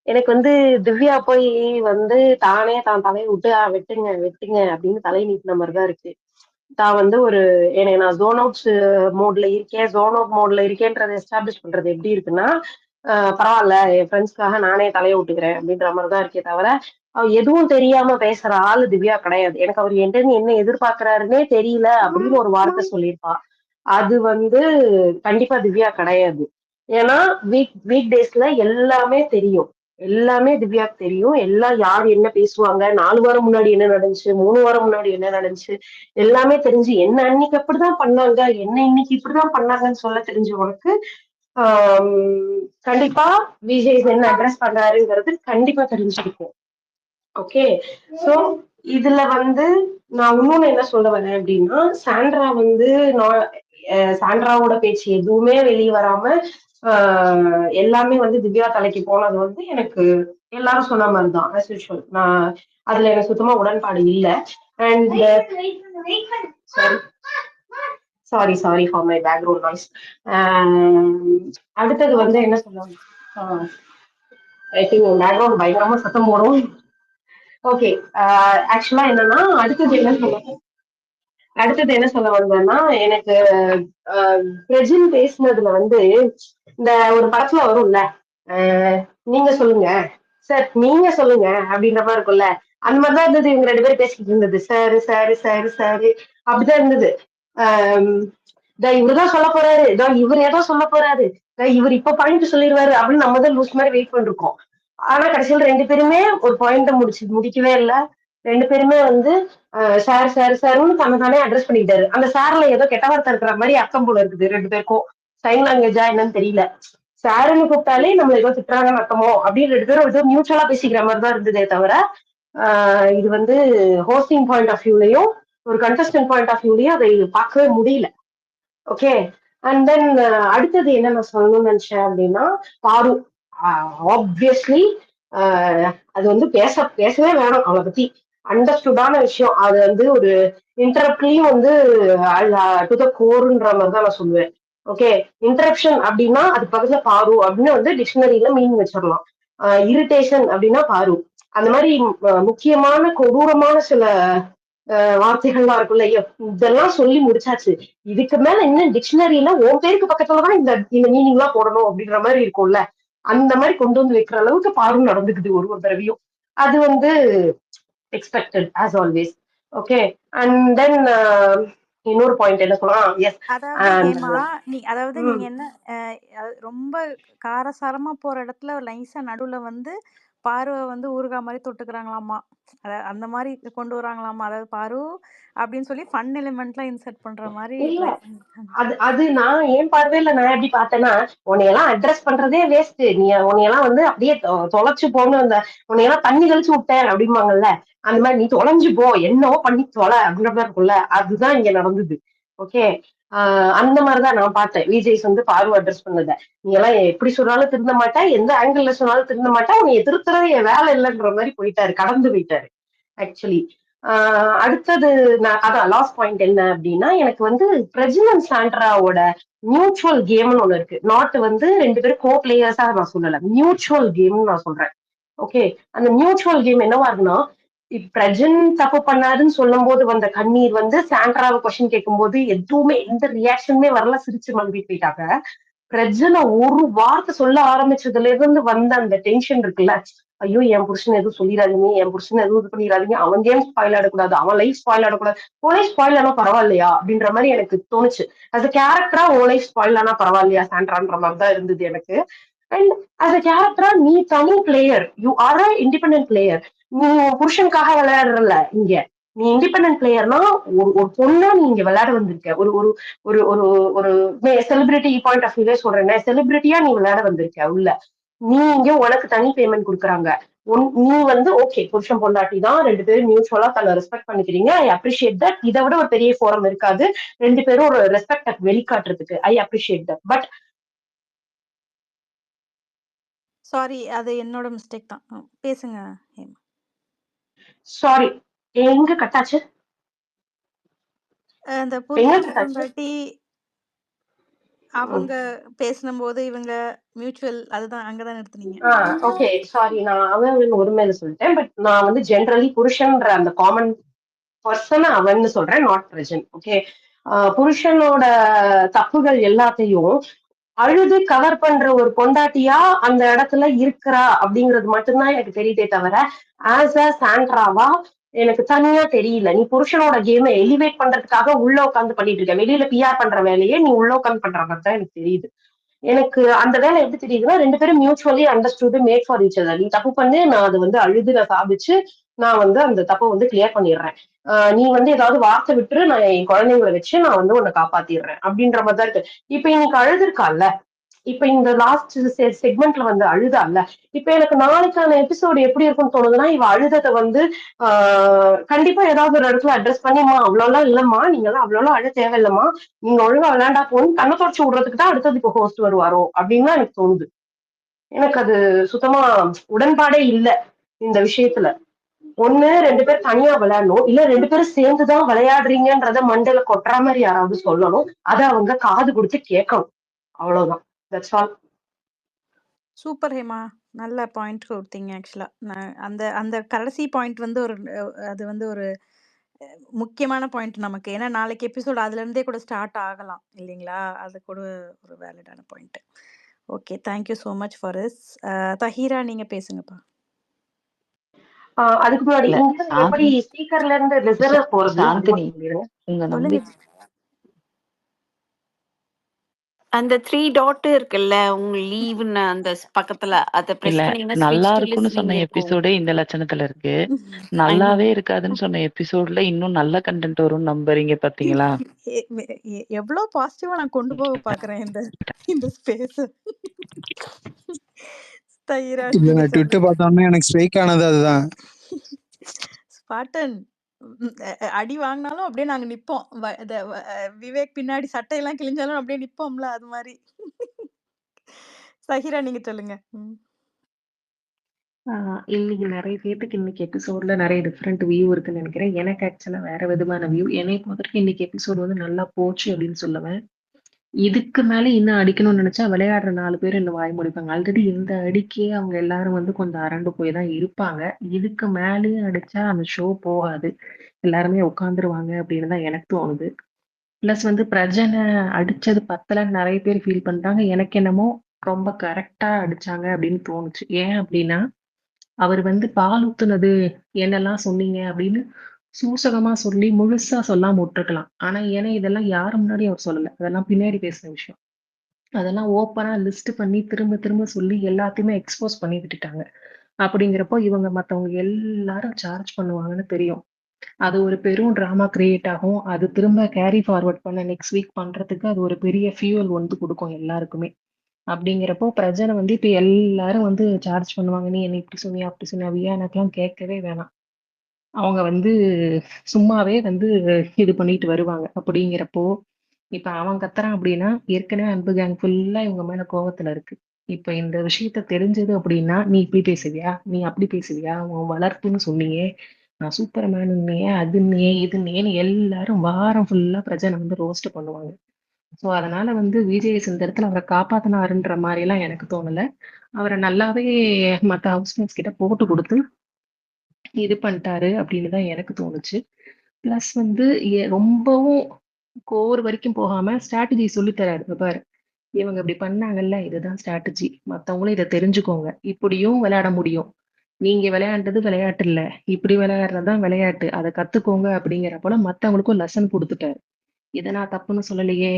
எனக்கு வந்து திவ்யா போய் வந்து தானே தான் தலையை விட்டு வெட்டுங்க வெட்டுங்க அப்படின்னு தலை நீட்டின மாதிரிதான் இருக்கு. தான் வந்து எனக்கு நான் ஜோன் அவுட் மோட்ல இருக்கேன், ஜோன் அவுட் மோட்ல இருக்கேன்றதை எஸ்டாப்ளிஷ் பண்றது எப்படி இருக்குன்னா, பரவாயில்ல என் ஃப்ரெண்ட்ஸ்க்காக நானே தலையை விட்டுக்கிறேன் அப்படின்ற மாதிரிதான் இருக்கே தவிர அவ எதுவும் தெரியாம பேசுற ஆளு திவ்யா கிடையாது. எனக்கு அவர் என்கிட்ட என்ன எதிர்பார்க்கிறாருன்னே தெரியல அப்படின்னு ஒரு வார்த்தை சொல்லியிருப்பா. அது வந்து கண்டிப்பா திவ்யா கிடையாது. ஏன்னா வீக் டேஸ்ல எல்லாமே தெரியும், எல்லாமே திவ்யாக்கு தெரியும். எல்லாம் யார் என்ன பேசுவாங்க, 4 வாரம் முன்னாடி என்ன நடந்துச்சு, 3 வாரம் முன்னாடி என்ன நடந்துச்சு, எல்லாமே தெரிஞ்சு என்ன அன்னைக்கு அப்படிதான் பண்ணாங்க, என்ன இன்னைக்கு இப்படிதான் பண்ணாங்கன்னு சொல்ல தெரிஞ்சவனுக்கு கண்டிப்பா விஜய் என்ன அட்ரஸ் பண்றாருங்கிறது கண்டிப்பா தெரிஞ்சிருக்கும். ஓகே, சோ இதுல வந்து நான் இன்னொன்னு என்ன சொல்ல வரேன் அப்படின்னா, சாண்ட்ரா வந்து சாண்ட்ராவோட பேச்சு எதுவுமே வெளியே வராம எல்லாமே வந்து திவ்யா தலைக்கு போனது வந்து எனக்கு எல்லாரும் சொன்ன மாதிரிதான் as usual. நான் அதுல எனக்கு சுத்தமா உடன்பாடு இல்லை. And sorry for my background noise. அடுத்தது வந்து என்ன சொல்லுவாங்க, ஐ திங்க் பேக்ரவுண்ட் பயங்கரமா சத்தம் போடும். ஓகே, ஆக்சுவலா என்னன்னா அடுத்தது என்ன சொல்ல வந்தேன்னா, எனக்கு பிரஜின் பேசினதுல வந்து இந்த ஒரு படத்துல வரும்ல, நீங்க சொல்லுங்க சார், நீங்க சொல்லுங்க அப்படின்ற மாதிரி இருக்கும்ல, அந்த மாதிரிதான் இருந்தது. இவங்க 2 பேரும் பேசிக்கிட்டு இருந்தது, சாரு சாரு சாரு சாரு அப்படிதான் இருந்தது. இவருதான் சொல்ல போறாரு, இவர் ஏதோ சொல்ல போறாரு, இவர் இப்ப பாயிண்ட் சொல்லிடுவாரு அப்படின்னு நம்ம தான் லூஸ் மாதிரி வெயிட் பண்ணிருக்கோம். ஆனா கடைசியில் 2 பேருமே ஒரு பாயிண்ட முடிக்கவே இல்லை. 2 பேருமே வந்து சார் சார் சார்னு தானே அட்ரஸ் பண்ணிக்கிட்டாரு. அந்த சார்ல ஏதோ கெட்ட வார்த்தை இருக்கிற மாதிரி அர்த்தம் போல இருக்குது 2 பேருக்கும். சைன் லாங்குவேஜா என்னன்னு தெரியல. சாருன்னு கூப்பிட்டாலே நம்ம ஏதோ திட்டுறாங்கன்னு அர்த்தமோ அப்படின்னு 2 பேரும் ஏதோ மியூச்சுவலா பேசிக்கிற மாதிரிதான் இருந்ததே தவிர இது வந்து ஹோஸ்டிங் பாயிண்ட் ஆஃப் வியூலையும் ஒரு கண்டஸ்டன்ட் பாயிண்ட் ஆஃப் வியூலையும் அதை பார்க்கவே முடியல. ஓகே, அண்ட் தென் அடுத்தது என்ன நான் சொல்லணும்னு நினைச்சேன் அப்படின்னா, பாரு ஆப்வியஸ்லி அது வந்து பேசவே வேணும் அவளை பத்தி. அண்டர்ஸ்டுடான விஷயம். அது வந்து ஒரு இன்டரப்ட்லயும் வந்து டு த கோர்ன்ற மாதிரி தான் நான் சொல்லுவேன். ஓகே, இன்டரப்ஷன் அப்படின்னா அது பக்கத்துல பாரு அப்படின்னு வந்து டிக்ஷனரியில மீனிங் வச்சிடலாம். இரிட்டேஷன் அப்படின்னா பாரு. அந்த மாதிரி முக்கியமான கொடூரமான சில வார்த்தைகள்லாம் இருக்குல்ல, இதெல்லாம் சொல்லி முடிச்சாச்சு. இதுக்கு மேல இன்னும் டிக்ஷனரியில உன் பேருக்கு பக்கத்துலதான் இந்த மீனிங் எல்லாம் போடணும் அப்படின்ற மாதிரி இருக்கும்ல, அந்த மாதிரி கொண்டு வந்து வைக்கிற அளவுக்கு பாரு நடந்துக்குது ஒரு தடவையும். அது வந்து expected as always. Okay, and then இன்னொரு பாயிண்ட் என்ன சொல்லலாம், எஸ் அதாவது நீங்க என்ன ரொம்ப காரசாரமா போற இடத்துல லைசா நடுவுல வந்து பார்வை வந்து ஊறுகாய் மாதிரி தொட்டுக்கிறாங்களாமா, அந்த மாதிரி கொண்டு வராங்களாமா. அதாவது பாரு அப்படின்னு சொல்லி ஃபன் எலிமெண்ட்லாம் இன்சர்ட் பண்ற மாதிரி. அது நான் என் பார்வையில நான் எப்படி பார்த்தேன்னா, உன்னையெல்லாம் அட்ரஸ் பண்றதே வேஸ்ட், நீ உன்னையெல்லாம் வந்து அப்படியே தொலைச்சு போன்னு, அந்த உன்னையெல்லாம் தண்ணி கழிச்சு விட்டேன் அப்படிம்பாங்கல்ல, அந்த மாதிரி நீ தொலைஞ்சு போ, என்னவோ பண்ணி தொலை அப்படின்ற மாதிரி இருக்கும்ல, அதுதான் இங்க நடந்தது. ஓகே, அந்த மாதிரிதான் நான் பார்த்தேன் விஜய்ஸ் வந்து பார்வை அட்ரஸ் பண்ணத. நீ எல்லாம் எப்படி சொன்னாலும் திருந்த மாட்டா, எந்த ஆங்கிள் சொன்னாலும் திருந்த மாட்டா, உன்னை எதிர்க்கிறது என் வேலை இல்லைன்ற மாதிரி போயிட்டாரு, கடந்து போயிட்டாரு ஆக்சுவலி. அடுத்தது நான் அதான் லாஸ்ட் பாயிண்ட் என்ன அப்படின்னா, எனக்கு வந்து பிரஜினன் சாண்ட்ராவோட மியூச்சுவல் கேம்னு ஒண்ணு இருக்கு. நாட் வந்து 2 பேரும் கோ பிளேயர்ஸா நான் சொல்லல, மியூச்சுவல் கேம்னு நான் சொல்றேன். ஓகே, அந்த மியூச்சுவல் கேம் என்னவா இருக்குன்னா, பிரஜன் தப்பு பண்ணாருன்னு சொல்லும் போது வந்த கண்ணீர் வந்து சாண்ட்ராவை கொஸ்டின் கேட்கும் போது எதுவுமே எந்த ரியாக்ஷனுமே வரல, சிரிச்சு மழுப்பி போயிட்டாங்க. பிரஜனை ஒரு வார்த்தை சொல்ல ஆரம்பிச்சதுல இருந்து வந்த அந்த டென்ஷன் இருக்குல்ல, ஐயோ என் புருஷன் எதுவும் சொல்லிடாதீங்க, என் புருஷன் எதுவும் இது பண்ணிடாதீங்க, அவன் கேம் ஸ்பாயில் ஆடக்கூடாது, அவன் லைஃப் ஸ்பாயில் ஆடக்கூடாது, உன் லைஃப் ஸ்பாயில் ஆனா பரவாயில்லையா அப்படின்ற மாதிரி எனக்கு தோணுச்சு. as a கேரக்டரா உன் லைஃப் ஸ்பாயில் ஆனா பரவாயில்லையா சாண்ட்ரான்ற மாதிரி தான் இருந்தது எனக்கு. அண்ட் as a கேரக்டரா நீ தனி player, you are a independent player. நீ உன் புருஷனுக்காக விளையாடுறல இங்க, நீ இண்டிபெண்டன்ட் பிளேயர்னா ஒரு பொண்ணா நீ இங்க விளையாட வந்திருக்க. ஒரு ஒரு ஒரு ஒரு ஒரு செலிபிரிட்டி பாயிண்ட் ஆஃப் வியூவே சொல்றேன், செலிபிரிட்டியா நீ விளையாட வந்திருக்க உள்ள. நீ இங்க உனக்கு தனி பேமெண்ட் கொடுக்குறாங்க, நீ வந்து ஓகே புருஷன் பொண்டாட்டி தான், 2 பேரும் மியூச்சுவலா தன்னை ரெஸ்பெக்ட் பண்ணிக்கிறீங்க, ஐ அப்ரிஷியேட் தட். இதை விட ஒரு பெரிய ஃபோரம் இருக்காது 2 பேரும் ஒரு ரெஸ்பெக்ட் வெளிக்காட்டுறதுக்கு, I appreciate that. But sorry, அது என்னோட மிஸ்டேக் தான். பேசுங்க ஹேமா. சாரி, எங்க கட்டாச்சு? அந்த எங்க புருஷன் கட்டாச்சு? பொண்டாட்டி அவங்க பேசும்போது இவங்க மியூச்சுவல், அதுதான் அங்கதான் நிறுத்துனீங்க. ஓகே சாரி, நான் அவன் ஒருமையில சொல்லிட்டேன். பட் நான் வந்து ஜென்ரலி புருஷன்ற அந்த காமன் பர்சன் அவன்னு சொல்றேன், நாட் பிரஜன். ஓகே, புருஷனோட தப்புகள் எல்லாத்தையும் அழுது கவர் பண்ற ஒரு பொண்டாட்டியா அந்த இடத்துல இருக்கிறா அப்படிங்கிறது மட்டும்தான் எனக்கு தெரியுதே தவிர, ஆஸ் அ சாண்ட்ராவா எனக்கு தனியா தெரியல. நீ புருஷனோட கேமை எலிவேட் பண்றதுக்காக உள்ள உட்காந்து பண்ணிட்டு இருக்க, வெளியில பிஆர் பண்ற வேலையே நீ உள்ள உட்காந்து பண்ற மாதிரி தான் எனக்கு தெரியுது. எனக்கு அந்த வேலை எப்படி தெரியுதுன்னா, 2 பேரும் mutually understood, made for each other. நீ தப்பு பண்ணு, நான் அதை வந்து அழுது நான் சாதிச்சு நான் வந்து அந்த தப்பை வந்து கிளியர் பண்ணிடுறேன். நீ வந்து ஏதாவது வார்த்தை விட்டுரு, நான் என் குழந்தைங்களை வச்சு நான் வந்து உன்னை காப்பாத்திடுறேன் அப்படின்ற மாதிரி தான் இருக்கு. இப்ப இன்னைக்கு அழுதுருக்கால, இப்ப இந்த லாஸ்ட் செக்மெண்ட்ல வந்து அழுதால, இப்ப எனக்கு நாளைக்கான எபிசோடு எப்படி இருக்கும்னு தோணுதுன்னா, இவ அழுதத்தை வந்து கண்டிப்பா ஏதாவது ஒரு இடத்துல அட்ரஸ் பண்ணிமா, அவ்வளோலாம் இல்லம்மா, நீங்க எல்லாம் அவ்வளோலாம் அழ தேவையில்லம்மா, நீங்க ஒழுங்கா விளையாண்டா போன்னு கண்ணை தொடச்சு விடுறதுக்கு தான் அடுத்தது இப்போ ஹோஸ்ட் வருவாரோ அப்படின்னு எனக்கு தோணுது. எனக்கு அது சுத்தமா உடன்பாடே இல்லை இந்த விஷயத்துல. ஒண்ணு 2 பேர் தனியா விளையாடணும், இல்ல 2 பேரும் சேர்ந்துதான் விளையாடுறீங்கன்றத மண்டையில கொட்டுற மாதிரி யாராவது சொல்லணும், அதை அவங்க காது கொடுத்து கேட்கணும். அவ்வளவுதான். That's all. சூப்பர் ஹேமா, நல்ல பாயிண்ட் கொடுத்தீங்க. ஆக்சுவலா நான் அந்த அந்த கடைசி பாயிண்ட் வந்து ஒரு அது வந்து ஒரு முக்கியமான பாயிண்ட் நமக்கு. ஏன்னா நாளைக்கு எபிசோட் அதுல இருந்தே கூட ஸ்டார்ட் ஆகலாம் இல்லைங்களா? அது கூட ஒரு வேலிடான point. Okay, thank you so much for this. Tahira நீங்க பேசுங்கப்பா. அதுக்கு முன்னாடி இல்ல இங்க எப்படி சாந்தினி ஸ்பீக்கர்ல இருந்து ரிசர்வ் போறது அது சாந்தினி மட்டும் சொல்லிடுங்க. உங்க சொல்லுங்க. நம்பிக்கை அந்த 3 டாட் இருக்குல்ல, உங்க லீவ்னு அந்த பக்கத்துல அத பிரஸ் இல்ல, பண்ணீங்கன்னா நல்லா ஸ்விட்ச் டு இருக்கும்னு சொன்ன லிசனிங் இருக்கும். எபிசோடே இந்த லட்சணத்துல இருக்கு. I know. நல்லாவே இருக்காதுன்னு சொன்ன எபிசோட்ல இன்னும் நல்ல கண்டென்ட் வரும்னு நம்புறீங்க பாத்தீங்களா? எவ்வளவு பாசிட்டிவா நான் கொண்டு போக பாக்குறேன் இந்த இந்த ஸ்பேஸ். தஹீரா இல்ல, நீங்க நான் ட்விட்டர் சொல்லுங்க. பார்த்தோன்னே எனக்கு ஸ்ட்ரைக் ஆனது அதுதான். ஸ்பாட்டன் அடி வாங்கினாலும் அப்படியே நாங்க நிப்போம். விவேக் பின்னாடி சட்டையெல்லாம் கிழிஞ்சாலும் அப்படியே நிப்போம்ல, அது மாதிரி. சஹிரா நீங்க சொல்லுங்க. இன்னைக்கு நிறைய பேத்துக்கு இன்னைக்கு எபிசோட்ல நிறைய டிஃப்ரெண்ட் வியூ இருக்குன்னு நினைக்கிறேன். எனக்கு ஆக்சுவலா வேற விதமான வியூ. என்னை பொறுத்தவரைக்கும் இன்னைக்கு எபிசோட் வந்து நல்லா போச்சு அப்படின்னு சொல்லுவேன். இதுக்கு மேல இன்னும் அடிக்கணும்னு நினைச்சா விளையாடுற 4 பேர் இன்னும் வாய் முடிப்பாங்க. ஆல்ரெடி இந்த அடிக்கே அவங்க எல்லாரும் வந்து கொஞ்சம் அரண்டு போய் தான் இருப்பாங்க. இதுக்கு மேலேயும் அடிச்சா அந்த ஷோ போகாது, எல்லாருமே உட்காந்துருவாங்க அப்படின்னு தான் எனக்கு தோணுது. பிளஸ் வந்து பிரஜனை அடிச்சது பத்தலன்னு நிறைய பேர் ஃபீல் பண்றாங்க. எனக்கு என்னமோ ரொம்ப கரெக்டா அடிச்சாங்க அப்படின்னு தோணுச்சு. ஏன் அப்படின்னா, அவர் வந்து பால் ஊத்துனது என்னெல்லாம் சொன்னீங்க அப்படின்னு சூசகமா சொல்லி முழுசா சொல்லாம விட்டுருக்கலாம். ஆனா ஏன்னா இதெல்லாம் யாரு முன்னாடியும் அவர் சொல்லல, அதெல்லாம் பின்னாடி பேசின விஷயம். அதெல்லாம் ஓப்பனா லிஸ்ட் பண்ணி திரும்ப திரும்ப சொல்லி எல்லாத்தையுமே எக்ஸ்போஸ் பண்ணி விட்டுட்டாங்க. அப்படிங்கிறப்போ இவங்க மத்தவங்க எல்லாரும் சார்ஜ் பண்ணுவாங்கன்னு தெரியும். அது ஒரு பெரும் டிராமா கிரியேட் ஆகும். அது திரும்ப கேரி ஃபார்வர்ட் பண்ண நெக்ஸ்ட் வீக் பண்றதுக்கு அது ஒரு பெரிய ஃபியூவல் வந்து கொடுக்கும் எல்லாருக்குமே. அப்படிங்கிறப்போ பிரஜனை வந்து இப்ப எல்லாரும் வந்து சார்ஜ் பண்ணுவாங்க, நீ என்ன இப்படி சொன்னியா அப்படி சொன்னியா, எனக்கெல்லாம் கேட்கவே வேணாம். அவங்க வந்து சும்மாவே வந்து இது பண்ணிட்டு வருவாங்க. அப்படிங்கிறப்போ இப்ப அவன் கத்துறான் அப்படின்னா ஏற்கனவே அன்பு கேங் ஃபுல்லா இவங்க மேல கோவத்துல இருக்கு. இப்ப இந்த விஷயத்த தெரிஞ்சது அப்படின்னா, நீ இப்படி பேசுவியா, நீ அப்படி பேசுவியா, உன் வளர்ப்புன்னு சொன்னியே, நான் சூப்பர் மேனுன்னியே, அதுன்னியே இதுன்னியேன்னு எல்லாரும் வாரம் ஃபுல்லா பிரஜனை வந்து ரோஸ்ட் பண்ணுவாங்க. ஸோ அதனால வந்து விஜேஎஸ் இந்த இடத்துல அவரை காப்பாத்தினாருன்ற மாதிரி எல்லாம் எனக்கு தோணல. அவரை நல்லாவே மத்த ஹவுஸ்மேட்ஸ் கிட்ட போட்டு கொடுத்து இது பண்ணிட்டாரு அப்படின்னு தான் எனக்கு தோணுச்சு. பிளஸ் வந்து ரொம்பவும் கோர் வரைக்கும் போகாம ஸ்ட்ராட்டஜி சொல்லி தராரு. இப்ப பாரு, இவங்க இப்படி பண்ணாங்கல்ல, இதுதான் ஸ்ட்ராட்டஜி, மத்தவங்களும் இதை தெரிஞ்சுக்கோங்க, இப்படியும் விளையாட முடியும், நீங்க விளையாண்டது விளையாட்டு இல்ல, இப்படி விளையாடுறதுதான் விளையாட்டு, அதை கத்துக்கோங்க அப்படிங்கிற போல மத்தவங்களுக்கும் லெசன் கொடுத்துட்டாரு. இதை நான் தப்புன்னு சொல்லலையே,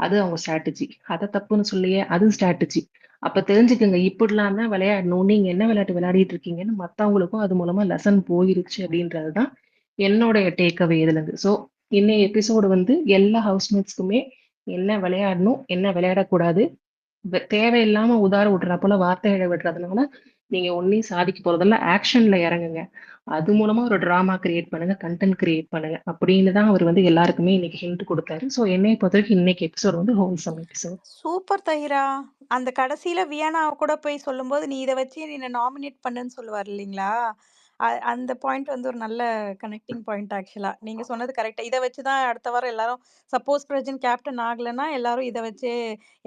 அது அவங்க ஸ்ட்ராட்டஜி, அதை தப்புன்னு சொல்லையே, அது ஸ்ட்ராட்டஜி. அப்ப தெரிஞ்சுக்கோங்க, இப்படிலாம் தான் விளையாடணும், நீங்க என்ன விளையாட்டு விளையாடிட்டு இருக்கீங்கன்னு மத்தவங்களுக்கும் அது மூலமா லெசன் போயிருச்சு அப்படின்றதுதான் என்னோடைய டேக் அவே இதுல இருந்து. ஸோ இன்னைய எபிசோடு வந்து எல்லா ஹவுஸ்மேட்ஸ்க்குமே என்ன விளையாடணும், என்ன விளையாடக்கூடாது, தேவையில்லாம உதார விடுற போல வார்த்தைகளை விடுறதுனால நீங்க ஒன்னையும் சாதிக்க போறதில்ல, ஆக்ஷன்ல இறங்குங்க, அது மூலமா ஒரு டிராமா கிரியேட் பண்ணுங்க, கண்டென்ட் கிரியேட் பண்ணுங்க அப்படின்னு தான் அவர் வந்து எல்லாருக்குமே இன்னைக்கு ஹிண்ட் கொடுத்தாரு. ஸோ என்னைய பொறுத்த வரைக்கும் இன்னைக்கு எபிசோட் வந்து ஹோல்சம் எபிசோட். சூப்பர் தஹிரா. அந்த கடைசியில வியனா கூட போய் சொல்லும்போது நீ இதை வச்சு நீ நாமினேட் பண்ணுன்னு சொல்லுவார் இல்லைங்களா? அந்த பாயிண்ட் வந்து ஒரு நல்ல கனெக்டிங் பாயிண்ட். ஆக்சுவலா நீங்க சொன்னது கரெக்டா. இதை வச்சுதான் அடுத்த வாரம் எல்லாரும் சப்போஸ் பிரஜன் கேப்டன் ஆகலைன்னா எல்லாரும் இதை வச்சு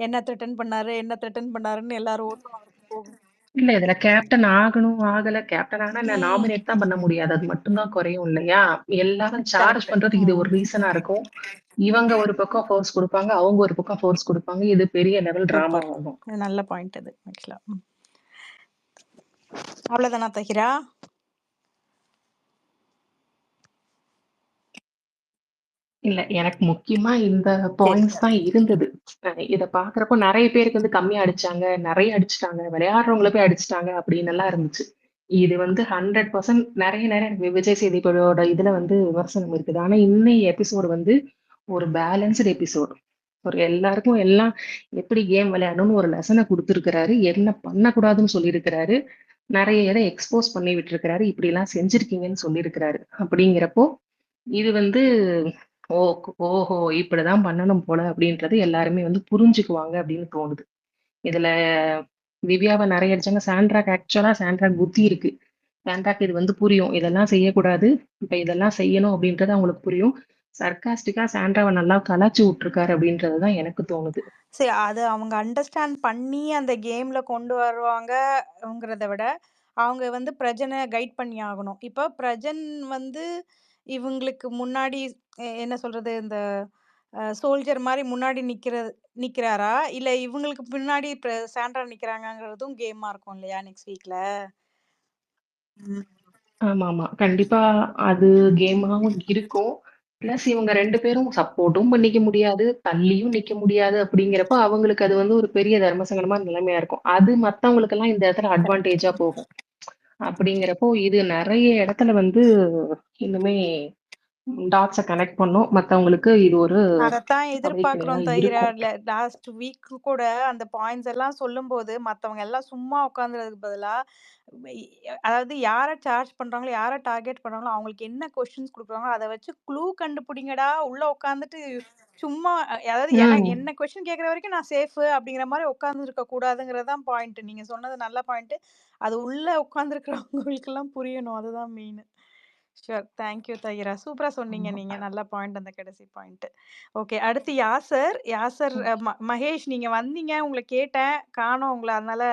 என்ன த்ரெட்டன் பண்ணாருன்னு எல்லாரும் ஓட்டும் அவருக்கு போகும். இல்ல இதுல கேப்டன் ஆகணும் ஆகல, கேப்டன் ஆனா நான் நாமினேட் தான் பண்ண முடியாது, அது மட்டும்தான் குறையும் இல்லையா? எல்லாரும் சார்ஜ் கரெக்ட். பண்றதுக்கு இது ஒரு ரீசனா இருக்கும். இவங்க ஒரு பக்கம் ஃபோர்ஸ் கொடுப்பாங்க, அவங்க ஒரு பக்கம் ஃபோர்ஸ் கொடுப்பாங்க, இது பெரிய லெவல் டிராமா சூப்பர். ஆகும். இது நல்ல பாயிண்ட் இது ஆக்சுவலா. அவ்வளவுதானா தஹிரா? இல்ல எனக்கு முக்கியமா இந்த சரி பாயிண்ட்ஸ் தான் இருந்தது. இத பாக்குறப்போ நிறைய பேருக்கு வந்து கம்மியா அடிச்சாங்க, நிறைய அடிச்சுட்டாங்க, விளையாடுறவங்கள போய் அடிச்சுட்டாங்க அப்படின்னு எல்லாம் இருந்துச்சு. இது வந்து 100% நிறைய நிறைய விஜய் சேதுபதியோட இதுல வந்து விமர்சனம் இருக்குது. ஆனா இன்னைய எபிசோடு வந்து ஒரு பேலன்ஸ்டு எபிசோடு. ஒரு எல்லாருக்கும் எல்லாம் எப்படி கேம் விளையாடணும்னு ஒரு லெசனை கொடுத்துருக்கிறாரு, என்ன பண்ணக்கூடாதுன்னு சொல்லியிருக்கிறாரு, நிறைய இதை எக்ஸ்போஸ் பண்ணி விட்டுருக்கிறாரு, இப்படி எல்லாம் செஞ்சிருக்கீங்கன்னு சொல்லியிருக்கிறாரு. அப்படிங்கிறப்போ இது வந்து ஓஹோ இப்படிதான் பண்ணணும் போல அப்படின்றது எல்லாருமே வந்து புரிஞ்சுக்குவாங்க அப்படின்னு தோணுது. இதுல திவ்யாவை நிறைய அடிச்சாங்க, சாண்ட்ராக்கு ஆக்சுவலா சாண்ட்ராக் புத்தி இருக்கு, சாண்ட்ராக்கு இது வந்து புரியும், இதெல்லாம் செய்யக்கூடாது, இப்ப இதெல்லாம் செய்யணும் அப்படின்றது அவங்களுக்கு புரியும். சர்க்காஸ்டிக்கா சாண்ட்ராவை நல்லா கலாச்சு விட்டுருக்காரு அப்படின்றதுதான் எனக்கு தோணுது. சரி, அது அவங்க அண்டர்ஸ்டாண்ட் பண்ணி அந்த கேம்ல கொண்டு வருவாங்கங்கிறத விட அவங்க வந்து பிரஜனை கைட் பண்ணி ஆகணும். இப்போ பிரஜன் வந்து இவங்களுக்கு முன்னாடி என்ன சொல்றது, இந்த சோல்ஜர் மாதிரி முன்னாடி நிக்கிறாரா, இல்ல இவங்களுக்கு பின்னாடி சாண்ட்ரா நிக்கிறாங்கங்கிறதும் கேமா இருக்கும் இல்லையா நெக்ஸ்ட் வீக்ல? ஆமா ஆமா கண்டிப்பா அது கேமாவும் இருக்கும். பிளஸ் இவங்க 2 பேரும் சப்போர்ட்டும் பண்ணிக்க முடியாது, தள்ளியும் நிக்க முடியாது அப்படிங்கிறப்ப அவங்களுக்கு அது வந்து ஒரு பெரிய தர்மசங்கடமான நிலைமையா இருக்கும். அது மத்தவங்களுக்கு எல்லாம் இந்த இடத்துல அட்வான்டேஜா போகும். அப்படிங்கிறப்போ இது நிறைய இடத்துல வந்து இன்னுமே டாட்ஸை கனெக்ட் பண்ணும். மத்தவங்களுக்கு இது ஒரு அதத்தான் அவைக்கணியா எதிர்பார்க்கிறோம் தவிர இருக்கும். லாஸ்ட் வீக் கூட அந்த பாயிண்ட்ஸ் எல்லாம் சொல்லும்போது மத்தவங்க எல்லாம் சும்மா உட்காந்துறதுக்கு பதிலா அதாவது யாரை சார்ஜ் பண்றாங்களோ யாரை டார்கெட் பண்றாங்களோ அவங்களுக்கு என்ன கொஸ்டின்ஸ் கொடுக்குறாங்களோ அதை வச்சு க்ளூ கண்டுபிடிங்கடா, உள்ள உட்காந்துட்டு சும்மா அதாவது என்ன கொஸ்டின் கேட்குற வரைக்கும் நான் சேஃப் அப்படிங்கிற மாதிரி உட்கார்ந்து இருக்க கூடாதுங்கிறதான் பாயிண்ட். நீங்க சொன்னது நல்ல பாயிண்ட். அது உள்ள உட்காந்துருக்கிறவங்களுக்கு எல்லாம் புரியணும், அதுதான் மெயின். ஷூர். தேங்க்யூ தஹிரா. சூப்பரா சொன்னீங்க நீங்க. நல்ல பாயிண்ட் அந்த கடைசி பாயிண்ட். ஓகே, அடுத்து யாசர். யாசர் மகேஷ் நீங்க வந்தீங்க, உங்களை கேட்டேன், காணோம் உங்களை. அதனால